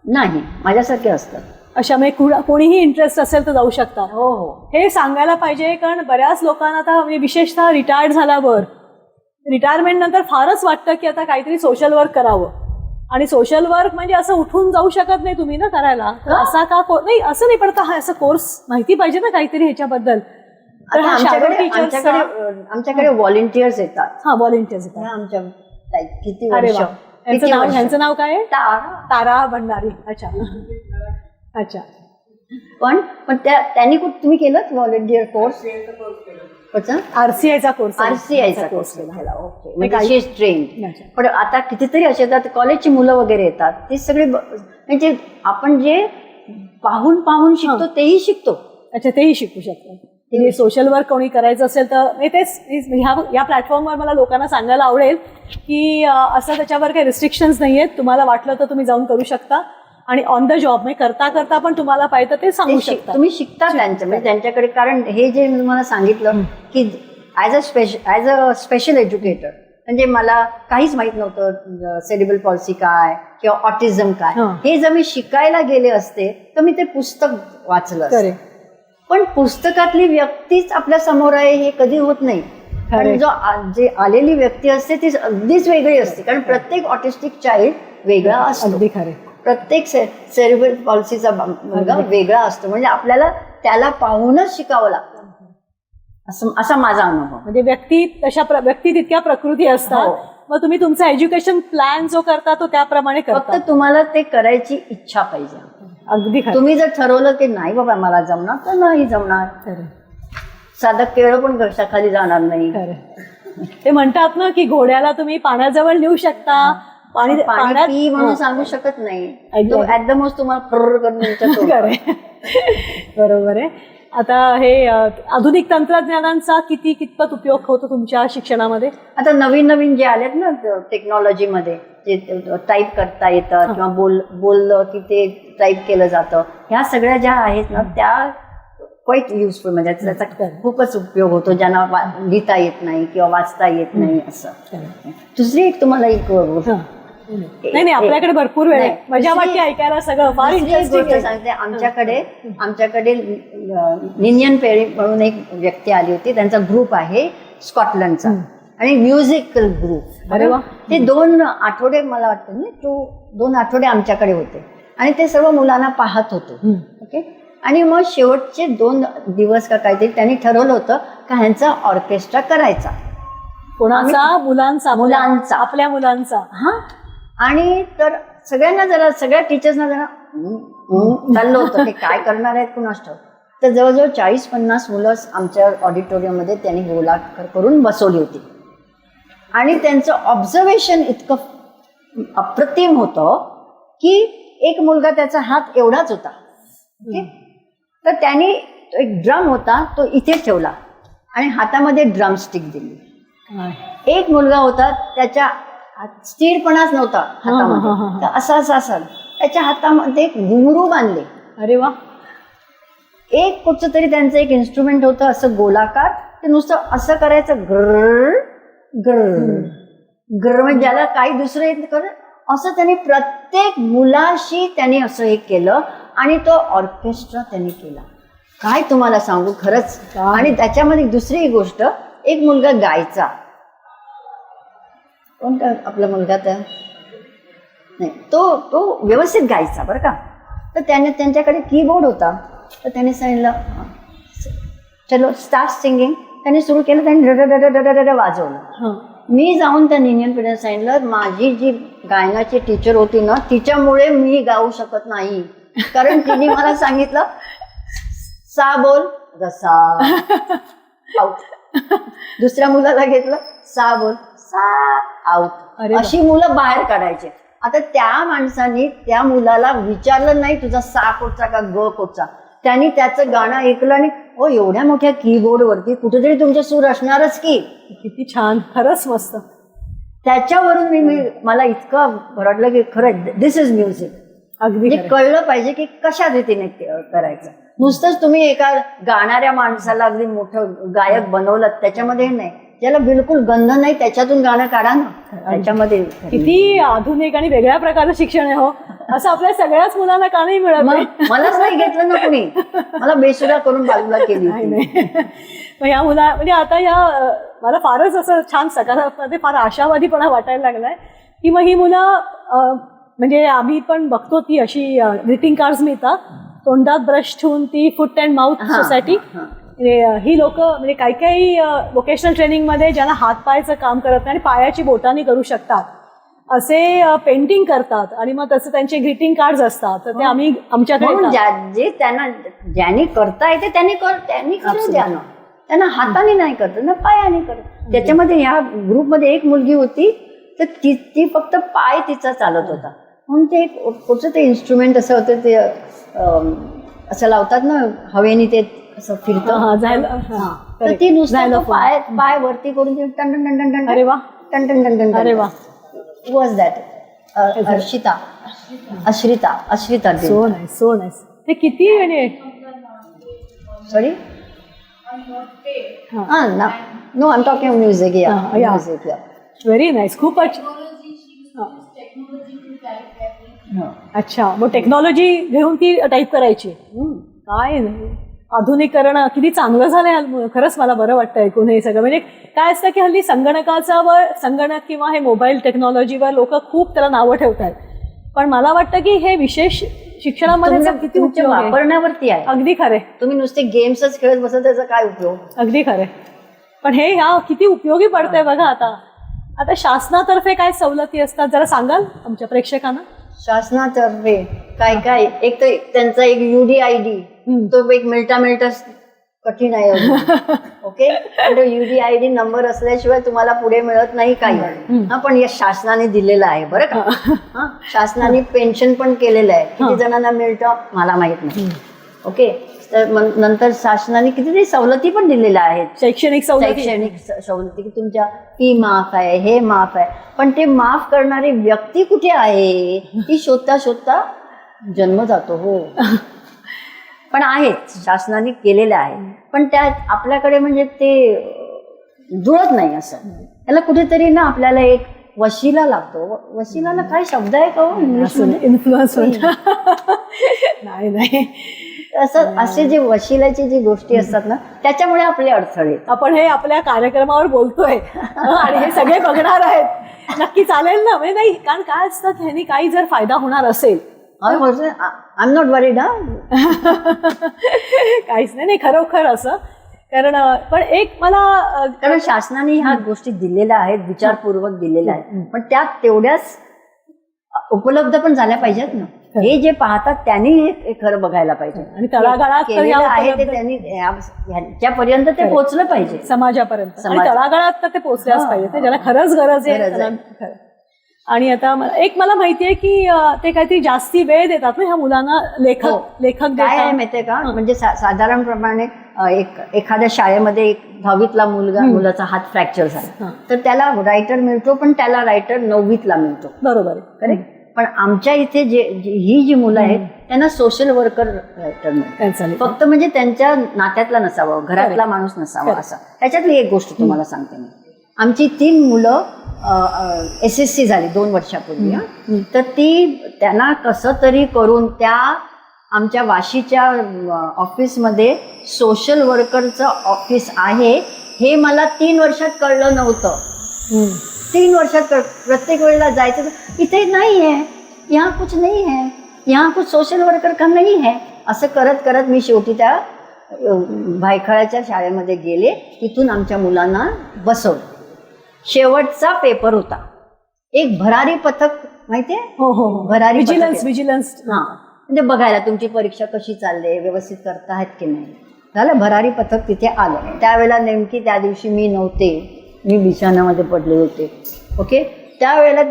नाही, माझ्यासारखे असतात. अशा म्हणजे कोणीही इंटरेस्ट असेल तर जाऊ शकतात. हो हो. हे सांगायला पाहिजे, कारण बऱ्याच लोकांना आता म्हणजे विशेषतः रिटायर्ड झाल्यावर रिटायरमेंट नंतर फारच वाटतं की आता काहीतरी सोशल वर्क करावं. आणि सोशल वर्क म्हणजे असं उठून जाऊ शकत नाही तुम्ही ना करायला. तर असा का नाही, असं नाही, पण हा असा कोर्स माहिती पाहिजे ना काहीतरी ह्याच्याबद्दल. तर हा shadow teachers चा- आमच्याकडे व्हॉलेंटियर्स येतात. हा, व्हॉलेंटियर्स येतात. आमच्या किती अरे वर्ष, वा. यांचं नाव काय आहे? तारा. तारा भंडारी. अच्छा अच्छा. पण त्यांनी तुम्ही केलं व्हॉलेंटियर कोर्स? RCIचा कोर्स. RCIचा कोर्स केला. ओके, म्हणजे काही- शी इज ट्रेन्ड. अच्छा. पण आता कितीतरी असे येतात, कॉलेजची मुलं वगैरे येतात, ते सगळे म्हणजे आपण जे पाहून शिकतो तेही शिकतो. अच्छा, तेही शिकू शकतो. सोशल वर्क कोणी करायचं असेल तर या प्लॅटफॉर्मवर मला लोकांना सांगायला आवडेल की असं त्याच्यावर काही रिस्ट्रिक्शन्स नाही आहेत. तुम्हाला वाटलं तर तुम्ही जाऊन करू शकता आणि ऑन द जॉब म्हणजे करता पण तुम्हाला पाहिजे ते सांगू शकता. तुम्ही शिकता म्हणजे त्यांच्याकडे. कारण हे जे मी तुम्हाला सांगितलं की ॲज अ स्पेशल एज्युकेटर, म्हणजे मला काहीच माहित नव्हतं सेरिब्रल पॉल्सी काय किंवा ऑटिझम काय. हे जर मी शिकायला गेले असते तर मी ते पुस्तक वाचलं असतं. पण पुस्तकातली व्यक्तीच आपल्या समोर आहे हे कधी होत नाही. कारण जे आलेली व्यक्ती असते ती अगदीच वेगळी असते. कारण प्रत्येक ऑटिस्टिक चाइल्ड वेगळा असतो. अगदी खरे. प्रत्येक सेरिब्रल पॉल्सीचा मुलगा वेगळा असतो. म्हणजे आपल्याला त्याला पाहूनच शिकावं लागतं, असा माझा अनुभव. म्हणजे व्यक्ती तितक्या प्रकृती असतात. मग तुम्ही तुमचा एज्युकेशन प्लॅन जो करता तो त्याप्रमाणे करता. फक्त तुम्हाला ते करायची इच्छा पाहिजे. अगदी खरं. तुम्ही जर ठरवलं की नाही बाबा मला जमणार तर नाही जमणार. साधं केळं पण घशाखाली जाणार नाही. ते म्हणतात ना की घोड्याला तुम्ही पाण्याजवळ नेऊ शकता, पाण्यात पी म्हणून सांगू शकत नाही. ऍट द मोस्ट तुम्हाला फर्र करून बरोबर आहे. आता हे आधुनिक तंत्रज्ञानांचा कितपत उपयोग होतो तुमच्या शिक्षणामध्ये? आता नवीन जे आलेत ना टेक्नॉलॉजीमध्ये, जे टाईप करता येतं किंवा बोललं की ते टाईप केलं जातं, ह्या सगळ्या ज्या आहेत ना त्या क्वाईट युजफुल. म्हणजे त्याचा खूपच उपयोग होतो ज्यांना लिहिता येत नाही किंवा वाचता येत नाही असं. दुसरी एक तुम्हाला एक नाही आपल्याकडे भरपूर वेळ आहे. मजा वाटते ऐकायला सगळं. फार इंटरेस्टिंग सांगते. आमच्याकडे निनियन पेरी म्हणून एक व्यक्ती आली होती. त्यांचा ग्रुप आहे स्कॉटलंडचा आणि म्युझिकल ग्रुप. अरे वा. ते 2 आठवडे मला वाटतं ना 2 आठवडे आमच्याकडे होते आणि ते सर्व मुलांना पाहत होते. ओके. आणि मग शेवटचे 2 दिवस का काहीतरी त्यांनी ठरवलं होतं का ह्यांचा ऑर्केस्ट्रा करायचा. कोणाचा? मुलांचा. आपल्या मुलांचा. हा. आणि तर सगळ्या टीचर्सना जरा चाललं होतं की काय करणार आहेत कुणास ठाऊक. तर जवळजवळ 40-50 मुलं आमच्या ऑडिटोरियममध्ये त्यांनी गोलाकार करून बसवली होती आणि त्यांचं ऑब्झर्वेशन इतकं अप्रतिम होतं की एक मुलगा त्याचा हात एवढाच होता. ओके. तर त्यांनी एक ड्रम होता तो इथे ठेवला आणि हातामध्ये ड्रमस्टिक दिली. एक मुलगा होता त्याच्या स्थिरपणाच नव्हता हातामध्ये, तर असं त्याच्या हातामध्ये घुंगरू बांधले. अरे वा. एक कुठचं तरी त्यांचं एक इन्स्ट्रुमेंट होतं असं गोलाकार, ते नुसतं असं करायचं गर गर गर, म्हणजे ज्याला काही दुसरं येत कर असं त्यांनी प्रत्येक मुलाशी त्यांनी असं हे केलं आणि तो ऑर्केस्ट्रा त्यांनी केला. काय तुम्हाला सांगू खरंच. आणि त्याच्यामध्ये दुसरी गोष्ट, एक मुलगा गायचा. कोणता आपला मुलगा तर नाही, तो व्यवस्थित गायचा बरं का. तर त्यांच्याकडे कीबोर्ड होता, तर त्याने सांगितलं चलो स्टार्ट सिंगिंग. त्यांनी सुरू केलं, त्यांनी वाजवलं. मी जाऊन त्या इंडियन पिढीला सांगितलं, माझी जी गायनाची टीचर होती ना तिच्यामुळे मी गाऊ शकत नाही, कारण तिने मला सांगितलं सा बोल, सा आउट. दुसऱ्या मुलाला घेतलं सा बोल, सा आउट. अशी मुलं बाहेर काढायचे. आता त्या माणसाने त्या मुलाला विचारलं नाही तुझा सा कोटचा का ग कोटचा. त्यांनी त्याचं गाणं ऐकलं आणि ओ एवढ्या मोठ्या कीबोर्ड वरती कुठेतरी तुमचे सूर असणारच की. किती छान, खरंच मस्त. त्याच्यावरून मला इतकं वाटलं की खरं दिस इज म्युझिक. अगदी कळलं पाहिजे की कशा रीतीने करायचं. नुसतंच तुम्ही एका गाणाऱ्या माणसाला अगदी मोठं गायक बनवलं त्याच्यामध्ये नाही, ज्याला बिलकुल गंध नाही त्याच्यातून गाणं काढा ना. त्याच्यामध्ये किती आधुनिक आणि वेगळ्या प्रकारचं शिक्षण आहे हो. असं आपल्या सगळ्याच मुलांना का नाही मिळत. मलाच नाही घेतलं ना कुणी, मला बेसुरा करून बाजूला केली. मग या मुला म्हणजे आता या मला फारच असं छान सकारात्मक फार आशावादीपणा वाटायला लागलाय की मग ही मुलं म्हणजे आम्ही पण बघतो ती अशी ग्रीटिंग कार्ड्स मिळतात, तोंडात ब्रश ठेवून ती फूट अँड माउथ सोसायटी. ही लोक म्हणजे काही काही वोकेशनल ट्रेनिंगमध्ये ज्यांना हातपायचं काम करत नाही आणि पायाची बोटानी करू शकतात असे पेंटिंग करतात आणि मग तसं त्यांचे ग्रीटिंग कार्ड्स असतात. तर ते आम्ही आमच्याकडे जे त्यांना ज्यांनी करता येते त्यांनी करू द्या ना. त्यांना हाताने नाही करत ना, पायाने करत. त्याच्यामध्ये ह्या ग्रुपमध्ये एक मुलगी होती, तर ती फक्त पाय तिचा चालत होता म्हणून ते कुठचं ते इन्स्ट्रुमेंट असं होतं ते असं लावतात ना हवेने ते असं फिरतं. तर ती नुसतं पाय वरती करून टन टन टन टन टन. अरे वा. टन टन टन टन. अरे वा. Was that Ashrita. So nice, so nice. हे किती म्हणजे sorry no I am talking music. Music very nice. खूपच. अच्छा, मग टेक्नॉलॉजी घेऊन ती टाईप करायची. काय आधुनिकरण किती चांगलं झालंय. खरंच मला बरं वाटतं ऐकून हे सगळं. म्हणजे काय असतं की हल्ली संगणक किंवा हे मोबाईल टेक्नॉलॉजीवर लोक खूप त्याला नावं ठेवतात, पण मला वाटतं की हे विशेष शिक्षणामध्ये किती उपयोग वापरण्यावरती आहे. अगदी खरे. तुम्ही नुसते गेम्सच खेळत बसत त्याचा काय उपयोग. अगदी खरे. पण हे ह्या किती उपयोगी पडतंय बघा. आता शासनातर्फे काय सवलती असतात जरा सांगाल आमच्या प्रेक्षकांना. शासनातर्फे काय एक तर त्यांचा एक UDID तो एक मिळता कठीण आहे. ओके, UDID नंबर असल्याशिवाय तुम्हाला पुढे मिळत नाही काही. पण या शासनाने दिलेला आहे बरं का. शासनाने पेन्शन पण केलेलं आहे. किती जणांना मिळतं मला माहित नाही. ओके, तर नंतर शासनाने कितीतरी सवलती पण दिलेल्या आहेत. शैक्षणिक सवलती की तुमच्या फी माफ आहे, हे माफ आहे. पण ते माफ करणारी व्यक्ती कुठे आहे ती शोधता जन्म जातो. हो, पण आहेत, शासनाने केलेलं आहे. पण त्यात आपल्याकडे म्हणजे ते जुळत नाही. असं त्याला कुठेतरी ना आपल्याला एक वशिला लागतो. वशिलाला काय शब्द आहे का इन्फ्लुअन्स. नाही असं असे जे वशिलाची जी गोष्टी असतात ना त्याच्यामुळे आपले अडथळे. आपण हे आपल्या कार्यक्रमावर बोलतोय आणि हे सगळे बघणार आहेत. नक्की चालेल ना. म्हणजे नाही, कारण काय असतं ह्यानी काही जर फायदा होणार असेल आय एम नॉट वरीड. काहीच नाही खरोखर असं. कारण पण एक कारण शासनाने ह्या गोष्टी दिलेल्या आहेत, विचारपूर्वक दिलेल्या आहेत, पण त्यात तेवढ्याच उपलब्ध पण झाल्या पाहिजेत ना. हे जे पाहतात त्यांनी हे खरं बघायला पाहिजे आणि तळागाळात आहे ते त्यांनी ह्याच्यापर्यंत ते पोहोचलं पाहिजे, समाजापर्यंत. तळागाळात तर ते पोहोचल्याच पाहिजे, ज्याला खरंच गरज आहे. आणि आता मला माहिती आहे की ते काहीतरी जास्ती वेळ देतात ना ह्या मुलांना, लेखक हो. लेखक काय आहे देतात. माहितीये का, म्हणजे साधारणप्रमाणे एखाद्या शाळेमध्ये 10वीतला मुलाचा हात फ्रॅक्चर झाला तर त्याला रायटर मिळतो, पण त्याला रायटर 9वीतला मिळतो. बरोबर आहे. करेक्ट. पण आमच्या इथे ही जी मुलं आहेत त्यांना सोशल वर्कर रायटर मिळतात. चालेल. फक्त म्हणजे त्यांच्या नात्यातला नसावं, घरातला माणूस नसावा असा. त्याच्यातली एक गोष्ट तुम्हाला सांगते मी. आमची 3 मुलं SSC झाली 2 वर्षापूर्वी. तर त्यांना कसं तरी करून त्या आमच्या वाशीच्या ऑफिसमध्ये सोशल वर्करचं ऑफिस आहे हे मला 3 वर्षात कळलं नव्हतं. 3 वर्षात प्रत्येक वेळेला जायचं तर इथे नाही आहे, यहाँ कुछ नहीं है, यहाँ कुछ सोशल वर्कर का नहीं है, असं करत करत मी शेवटी त्या भायखळ्याच्या शाळेमध्ये गेले. तिथून आमच्या मुलांना बसवलं. शेवटचा पेपर होता. एक भरारी पथक माहितीये? हो. भरारी विजिलन्स. हां, म्हणजे बघायला तुमची परीक्षा कशी चालली, व्यवस्थित करतायत की नाही. झालं, भरारी पथक तिथे आलं. त्यावेळेला नेमकी त्या दिवशी मी नव्हते, मी बिछाण्यामध्ये पडले होते. ओके. त्यावेळेला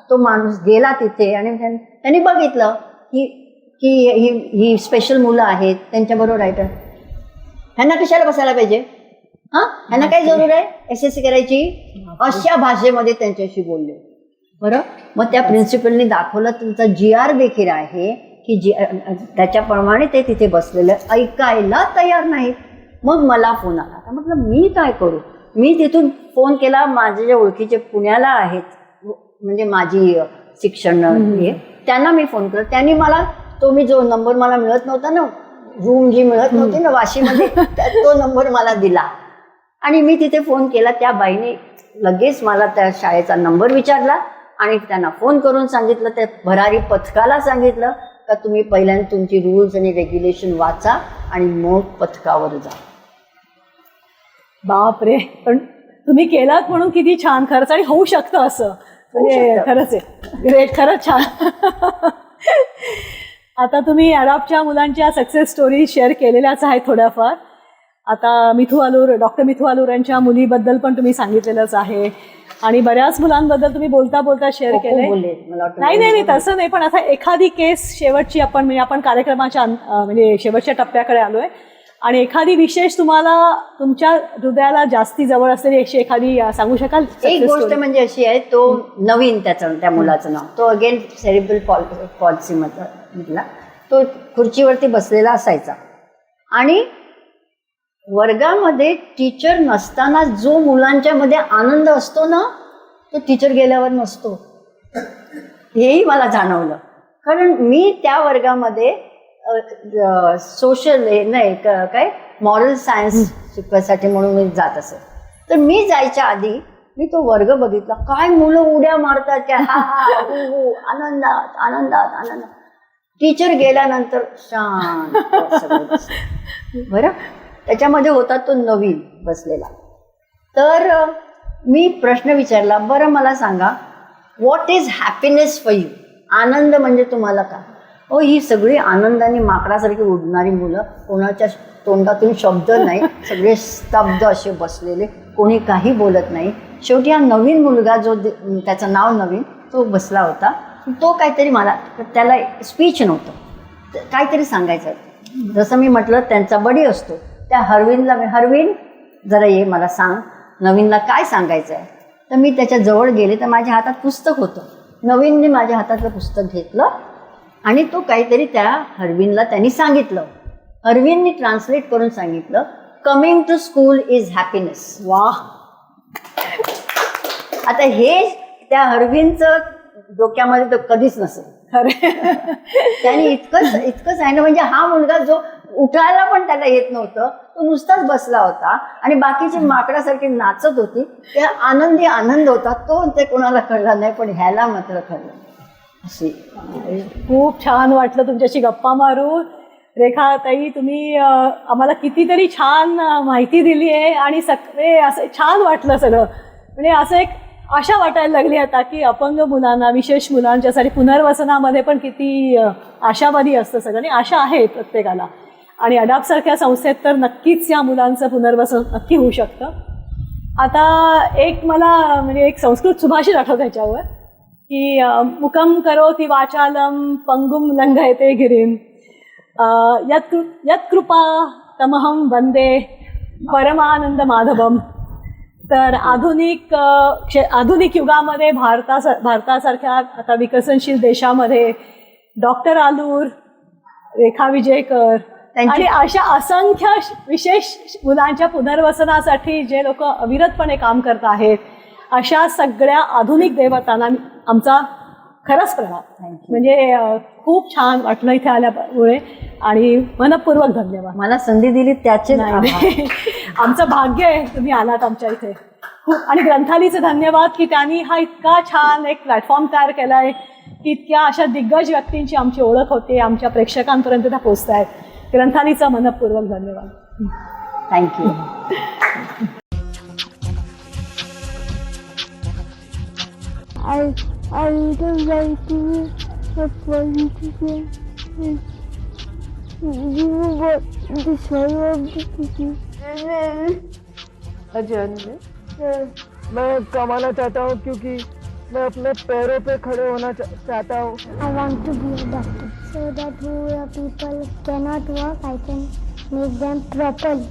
तो माणूस गेला तिथे आणि त्यांनी बघितलं की ही स्पेशल मुलं आहेत, त्यांच्याबरोबर रायटर. ह्यांना कशाला बसायला पाहिजे, ह्यांना काय जरूर आहे SSC करायची, अशा भाषेमध्ये त्यांच्याशी बोलले. बरं, मग त्या प्रिन्सिपलनी दाखवलं तुमचा GR देखील आहे की त्याच्याप्रमाणे ते तिथे बसलेले ऐकायला तयार नाहीत. मग मला फोन आला. आता म्हटलं मी काय करू. मी तिथून फोन केला. माझे जे ओळखीचे पुण्याला आहेत, म्हणजे माझी शिक्षण हे, त्यांना मी फोन केला. त्यांनी मला मी जो नंबर मला मिळत नव्हता ना, रूम जी मिळत नव्हती ना वाशीमध्ये, तो नंबर मला दिला आणि मी तिथे फोन केला. त्या बाईने लगेच मला त्या शाळेचा नंबर विचारला आणि त्यांना फोन करून सांगितलं, त्या भरारी पथकाला सांगितलं का तुम्ही पहिल्यांदा तुमची रूल्स आणि रेग्युलेशन वाचा आणि मग पथकावर जा. बापरे, पण तुम्ही केलात म्हणून किती छान. खरंच, आणि होऊ शकतं असं, म्हणजे खरंच आहे. ग्रेट, खरंच छान. आता तुम्ही अडॉप्टच्या मुलांच्या सक्सेस स्टोरी शेअर केलेल्याच आहेत थोड्याफार. आता डॉक्टर मिथू आलूर यांच्या मुलीबद्दल पण तुम्ही सांगितलेलंच आहे आणि बऱ्याच मुलांबद्दल तुम्ही बोलता बोलता शेअर केलंय. नाही तसं नाही, पण आता एखादी केस शेवटची आपण कार्यक्रमाच्या म्हणजे शेवटच्या टप्प्याकडे आलोय आणि एखादी विशेष तुम्हाला तुमच्या हृदयाला जास्ती जवळ असलेली अशी एखादी सांगू शकाल? एक गोष्ट म्हणजे अशी आहे, तो नवीन त्या मुलाचं नाव, तो अगेन सेरिब्रल पॉल्सी मधला, तो खुर्चीवरती बसलेला असायचा आणि वर्गामध्ये टीचर नसताना जो मुलांच्या मध्ये आनंद असतो ना, तो टीचर गेल्यावर नसतो. हेही मला जाणवलं. कारण मी त्या वर्गामध्ये सोशल नाही काय मॉरल सायन्स शिकवायसाठी म्हणून मी जात असे. तर मी जायच्या आधी मी तो वर्ग बघितला. काय मुलं उड्या मारतात, काय हा हा हो आनंदात आनंदात आनंदात. टीचर गेल्यानंतर शांत. बरं, त्याच्यामध्ये होता तो नवीन बसलेला. तर मी प्रश्न विचारला, बरं मला सांगा, what is happiness for you? आनंद म्हणजे तुम्हाला काय? ही सगळी आनंदाने माकडासारखी उडणारी मुलं, कोणाच्या तोंडातून शब्द नाही, सगळे स्तब्ध असे बसलेले, कोणी काही बोलत नाही. शेवटी हा नवीन मुलगा जो त्याचं नाव नवीन, तो बसला होता. तो काहीतरी मला, त्याला स्पीच नव्हतं, काहीतरी सांगायचं. जसं मी म्हटलं त्यांचा बडी असतो, त्या हरविनला, हरविन जरा ये मला सांग, नवीनला काय सांगायचं आहे. तर मी त्याच्या जवळ गेले तर माझ्या हातात पुस्तक होतं. नवीनने माझ्या हातातलं पुस्तक घेतलं आणि तो काहीतरी त्या हरविनला त्यांनी सांगितलं. हरविनने ट्रान्सलेट करून सांगितलं, coming to school is happiness. वा. आता हे त्या हरविनचं डोक्यामध्ये तर कधीच नसेल. त्याने इतकंच आहे ना, म्हणजे हा मुलगा जो उठायला पण त्याला येत नव्हतं, तो नुसताच बसला होता आणि बाकीची माकडासारखी नाचत होती. त्या आनंदी आनंद होता तो, ते कोणाला कळला नाही, पण ह्याला मात्र कळलं. अशी खूप छान वाटलं तुमच्याशी गप्पा मारून. रेखा ताई, तुम्ही आम्हाला कितीतरी छान माहिती दिली आहे आणि सगळे असं छान वाटलं सगळं. म्हणजे असं एक आशा वाटायला लागली आता की अपंग मुलांना, विशेष मुलांच्यासाठी पुनर्वसनामध्ये पण किती आशावादी असतं सगळं. आणि आशा आहे प्रत्येकाला, आणि अडॉप्टसारख्या संस्थेत तर नक्कीच या मुलांचं पुनर्वसन नक्की होऊ शकतं. आता एक मला म्हणजे एक संस्कृत सुभाषित आठवतं ह्याच्यावर, की मुखम करोति वाचालं पंगुम लंघयते गिरिम यत्कृपा तमहं वंदे परमानंद माधवम. तर आधुनिक युगामध्ये भारतासारख्या आता विकसनशील देशामध्ये डॉक्टर आलूर, रेखा विजयकर आणि अशा असंख्य विशेष मुलांच्या पुनर्वसनासाठी जे लोक अविरतपणे काम करत आहेत, अशा सगळ्या आधुनिक देवतांना आमचा खरंच प्रणाम. म्हणजे खूप छान वाटलं इथे आल्यामुळे आणि मनपूर्वक धन्यवाद. मला संधी दिली त्याचे आमचं भाग्य आहे तुम्ही आलात आमच्या इथे. खूप आणि ग्रंथालीचे धन्यवाद की त्यांनी हा इतका छान एक प्लॅटफॉर्म तयार केला आहे की इतक्या अशा दिग्गज व्यक्तींची आमची ओळख होते, आमच्या प्रेक्षकांपर्यंत त्या पोचत आहेत. ग्रंथालीचा मनपूर्वक धन्यवाद. Thank you. I would like to apologize. You got the soul of the city. अजन में मैं कमाना चाहता हूँ क्योंकि मैं अपने पैरों पे खड़े होना चाहता हूँ. I want to be a doctor so that who people cannot work, I can make them properly.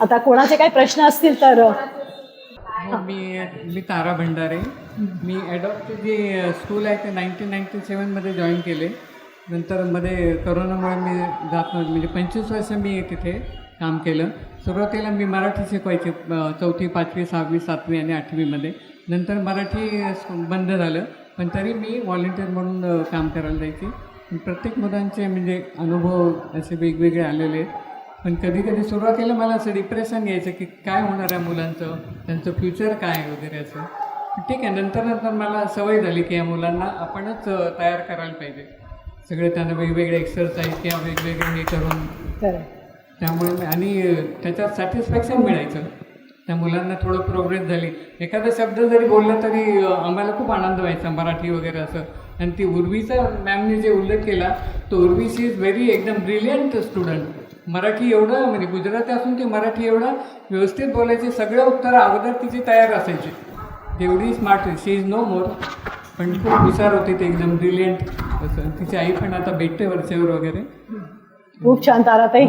आता कोणाचे काही प्रश्न असतील तर. मी तारा भंडारे. मी ॲडॉप्ट जे स्कूल आहे ते 1997मध्ये जॉईन केले. नंतर मध्ये करोनामुळे मी जात नव्हते, म्हणजे 25 वर्ष मी तिथे काम केलं. सुरुवातीला मी मराठी शिकवायचे 4थी 5वी 6वी 7वी आणि 8वीमध्ये. नंतर मराठी बंद झालं, पण तरी मी व्हॉलेंटिअर म्हणून काम करायला जायची. प्रत्येक मुलांचे म्हणजे अनुभव असे वेगवेगळे आलेले आहेत. पण कधी कधी सुरुवातीला मला असं डिप्रेशन यायचं की काय होणार आहे मुलांचं, त्यांचं फ्युचर काय वगैरे असं. ठीक आहे, नंतर मला सवय झाली की या मुलांना आपणच तयार करायला पाहिजे. सगळे त्यांना वेगवेगळे एक्सरसाइज किंवा वेगवेगळे हे करून, त्यामुळे आणि त्याच्यात सॅटिस्फॅक्शन मिळायचं. त्या मुलांना थोडं प्रोग्रेस झाली, एखादा शब्द जरी बोलला तरी आम्हाला खूप आनंद व्हायचा, मराठी वगैरे असं. आणि ती उर्वीचा मॅमने जे उल्लेख केला, तो उर्वी शी इज व्हेरी एकदम ब्रिलियंट स्टुडंट. मराठी एवढं म्हणजे गुजराती असून ती मराठी एवढं व्यवस्थित बोलायची, सगळं उत्तरं अगोदर तिची तयार असायची. तेवढी स्मार्ट, शी इज नो मोर, पण खूप हुशार होती ते, एकदम ब्रिलियंट असं. तिची आई पण आता भेटते वरचेवर वगैरे. खूप छान ताराताई,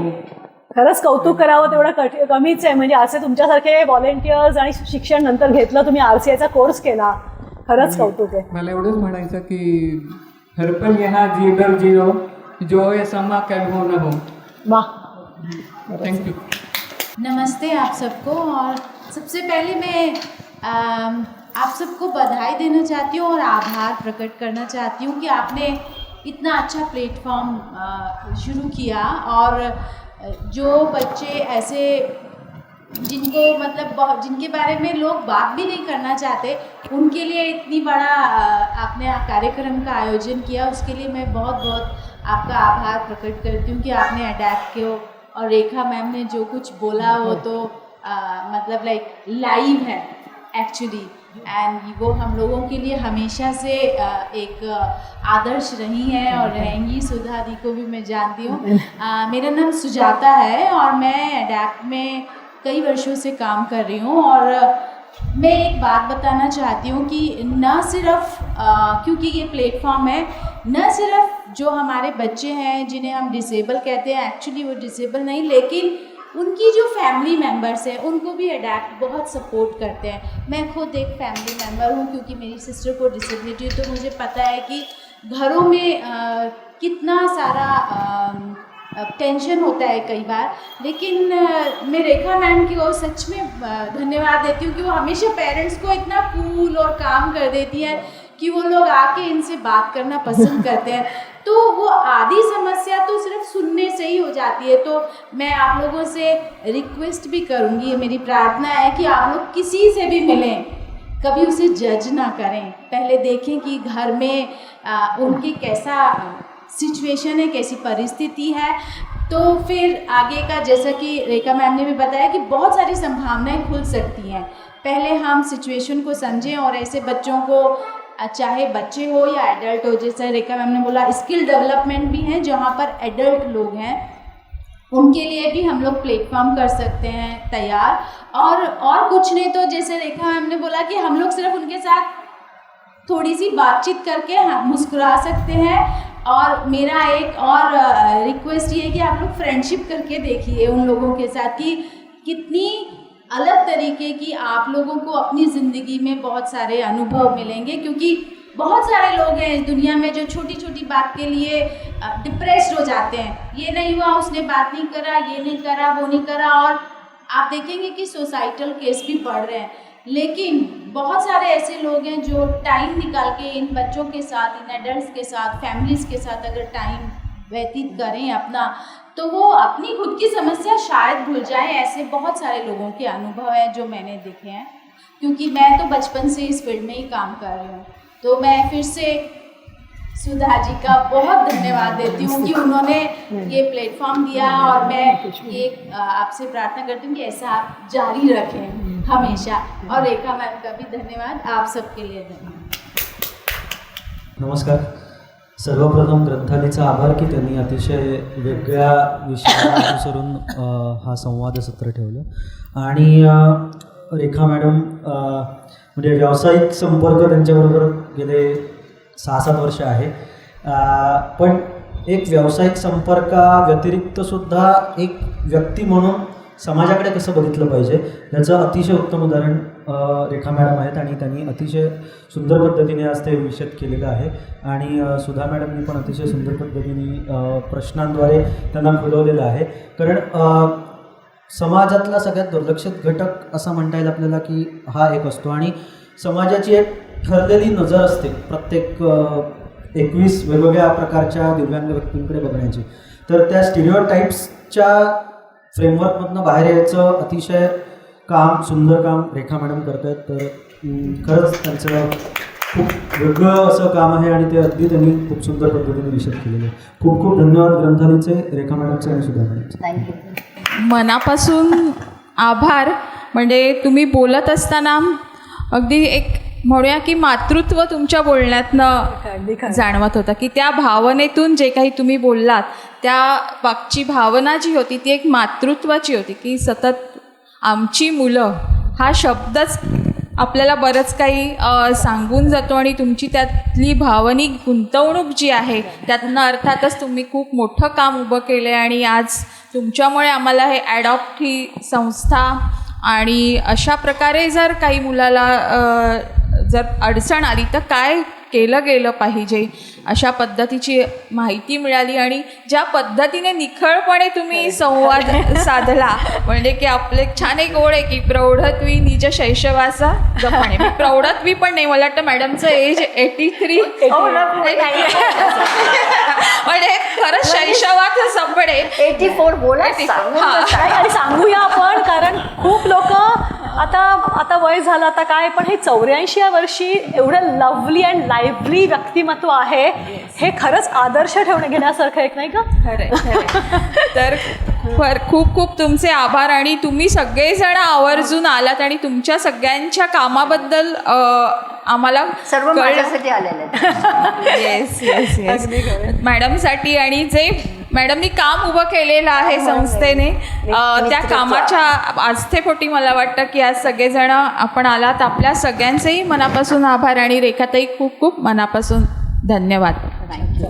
खरंच कौतुक करावं तेवढं कमीच आहे. म्हणजे असे तुमच्यासारखे व्हॉलेंटियर्स आणि शिक्षण नंतर घेतलं, तुम्ही RCIचा कोर्स केला, खरंच कौतुक आहे. मला एवढंच म्हणायचं की हरपल यहाँ जीवर जियो जो ये समा कल हो न हो. वाह, थैंक यू. नमस्ते आप सबको. और सबसे पहले मैं आप सबको बधाई देना चाहती हूँ और आभार प्रकट करना चाहती हूँ कि आपने इतना अच्छा प्लेटफॉर्म शुरू किया. और जो बच्चे ऐसे जिनको मतलब बहुत जिनके बारे में लोग बात भी नहीं करना चाहते, उनके लिए इतनी बड़ा आपने कार्यक्रम का आयोजन किया, उसके लिए मैं बहुत बहुत आपका आभार प्रकट करती हूँ कि आपने अडैप्ट किया। और रेखा मैम ने जो कुछ बोला वो तो मतलब लाइक लाइव है एक्चुअली, एंड वो हम लोगों के लिए हमेशा से एक आदर्श रही हैं और रहेंगी। सुधा दी को भी मैं जानती हूँ। मेरा नाम सुजाता है और मैं अडैप्ट में कई वर्षों से काम कर रही हूँ। और मैं एक बात बताना चाहती हूँ कि न सिर्फ क्योंकि ये प्लेटफॉर्म है, न सिर्फ जो हमारे बच्चे हैं जिन्हें हम डिसेबल कहते हैं, एक्चुअली वो डिसेबल नहीं, लेकिन उनकी जो फैमिली मेम्बर्स हैं उनको भी अडैप्ट बहुत सपोर्ट करते हैं। मैं खुद एक फैमिली मेम्बर हूँ क्योंकि मेरी सिस्टर को डिसेबिलिटी, तो मुझे पता है कि घरों में कितना सारा टेंशन होता है कई बार। लेकिन मैं रेखा मैम की ओर सच में धन्यवाद देती हूँ कि वो हमेशा पेरेंट्स को इतना कूल और काम कर देती हैं कि वो लोग आके इनसे बात करना पसंद करते हैं। तो वो आधी समस्या तो सिर्फ सुनने से ही हो जाती है। तो मैं आप लोगों से रिक्वेस्ट भी करूँगी, ये मेरी प्रार्थना है कि आप लोग किसी से भी मिलें, कभी उसे जज ना करें, पहले देखें कि घर में उनकी कैसा सिचुएशन है, कैसी परिस्थिति है, तो फिर आगे का, जैसा कि रेखा मैम ने भी बताया कि बहुत सारी संभावनाएं खुल सकती हैं। पहले हम सिचुएशन को समझें और ऐसे बच्चों को, चाहे बच्चे हो या एडल्ट हो, जैसे रेखा मैम ने बोला स्किल डेवलपमेंट भी है जहाँ पर एडल्ट लोग हैं, उनके लिए भी हम लोग प्लेटफॉर्म कर सकते हैं तैयार। और कुछ नहीं तो जैसे रेखा मैम ने बोला कि हम लोग सिर्फ उनके साथ थोड़ी सी बातचीत करके मुस्कुरा सकते हैं। और मेरा एक और रिक्वेस्ट ये है कि आप लोग फ्रेंडशिप करके देखिए उन लोगों के साथ कि कितनी अलग तरीके की आप लोगों को अपनी ज़िंदगी में बहुत सारे अनुभव मिलेंगे। क्योंकि बहुत सारे लोग हैं इस दुनिया में जो छोटी छोटी बात के लिए डिप्रेस्ड हो जाते हैं, ये नहीं हुआ, उसने बात नहीं करा, ये नहीं करा, वो नहीं करा, और आप देखेंगे कि सोसाइटल केस भी बढ़ रहे हैं। लेकिन बहुत सारे ऐसे लोग हैं जो टाइम निकाल के इन बच्चों के साथ, इन एडल्ट्स के साथ, फैमिलीज़ के साथ अगर टाइम व्यतीत करें अपना, तो वो अपनी खुद की समस्या शायद भूल जाएं। ऐसे बहुत सारे लोगों के अनुभव हैं जो मैंने देखे हैं, क्योंकि मैं तो बचपन से इस फील्ड में ही काम कर रही हूँ। तो मैं फिर से सुधा जी का बहुत धन्यवाद देती हूँ कि उन्होंने ये प्लेटफॉर्म दिया, और मैं ये आपसे प्रार्थना करती हूँ कि ऐसा आप जारी रखें हमेशा। और रेखा मैम का भी धन्यवाद, आप सबके लिए धन्यवाद। नमस्कार. सर्वप्रथम ग्रंथालयाचा आभार की त्यांनी अतिशय वेगळ्या विषयाला अनुसरून हा संवाद सत्र ठेवलं. आणि रेखा मॅडम म्हणजे व्यावसायिक संपर्क त्यांच्याबरोबर गेले 6-7 वर्ष आहे, पण एक व्यावसायिक संपर्काव्यतिरिक्तसुद्धा एक व्यक्ती म्हणून समाजाकडे कसं बघितलं पाहिजे याचं अतिशय उत्तम उदाहरण रेखा मॅडम आहेत. आणि त्यांनी अतिशय सुंदर पद्धतीने आज ते विशद केलेलं आहे. आणि सुधा मॅडमनी पण अतिशय सुंदर पद्धतीने प्रश्नांद्वारे त्यांना खुलवलेलं आहे. कारण समाजातला सगळ्यात दुर्लक्षित घटक असं म्हणता येईल आपल्याला की हा एक असतो, आणि समाजाची एक ठरलेली नजर असते प्रत्येक 21 वेगवेगळ्या प्रकारच्या दिव्यांग व्यक्तींकडे बघण्याची. तर त्या स्टिरिओटाइप्सच्या फ्रेमवर्कमधनं बाहेर यायचं अतिशय काम, सुंदर काम रेखा मॅडम करत आहेत. तर खरंच त्यांचं खूप वेगळं असं काम आहे आणि ते अगदी त्यांनी खूप सुंदर पद्धतीने विशद केलेलं आहे. खूप खूप धन्यवाद ग्रंथालयाचे, रेखा मॅडमचे आणि सुधा मॅडमचे. थँक्यू. मनापासून आभार. म्हणजे तुम्ही बोलत असताना अगदी एक म्हणूया की मातृत्व तुमच्या बोलण्यातनं जाणवत होतं, की त्या भावनेतून जे काही तुम्ही बोललात त्या मागची भावना जी होती ती एक मातृत्वाची होती, की सतत आमची मुलं हा शब्दच आपल्याला बरंच काही सांगून जातो. आणि तुमची त्यातली भावनिक गुंतवणूक जी आहे त्यातनं अर्थातच तुम्ही खूप मोठं काम उभं केलं आहे. आणि आज तुमच्यामुळे आम्हाला हे ॲडॉप्ट ही संस्था आणि अशा प्रकारे जर काही मुलाला जर अडचण आली तर काय केलं गेलं पाहिजे अशा पद्धतीची माहिती मिळाली. आणि ज्या पद्धतीने निखळपणे तुम्ही संवाद साधला, म्हणजे की आपले छान एक ओळ आहे की प्रौढत्वी निज शैशवाचा जपणे. मी प्रौढत्वी पण नाही, मला वाटतं मॅडमचं एज 83 म्हणजे खरंच शैशवाचं जपणे 84 बोला. आणि सांगूया आपण, कारण खूप आता वय झालं आता काय, पण हे 84व्या वर्षी एवढं लवली अँड लाईव्हली व्यक्तिमत्व आहे, हे खरंच आदर्श घेण्यासारखं एक नाही का? तर खूप खूप तुमचे आभार. आणि तुम्ही सगळेजण आवर्जून आलात आणि तुमच्या सगळ्यांच्या कामाबद्दल आम्हाला सर्व माझ्यासाठी आलेले आहेत. येस येस येस मॅडमसाठी. आणि जे मॅडमनी काम उभं केलेलं आहे संस्थेने, त्या कामाच्या आस्थेपोटी मला वाटतं की आज सगळेजण आपण आलात. आपल्या सगळ्यांचेही मनापासून आभार. आणि रेखाताई खूप खूप मनापासून धन्यवाद. थँक्यू.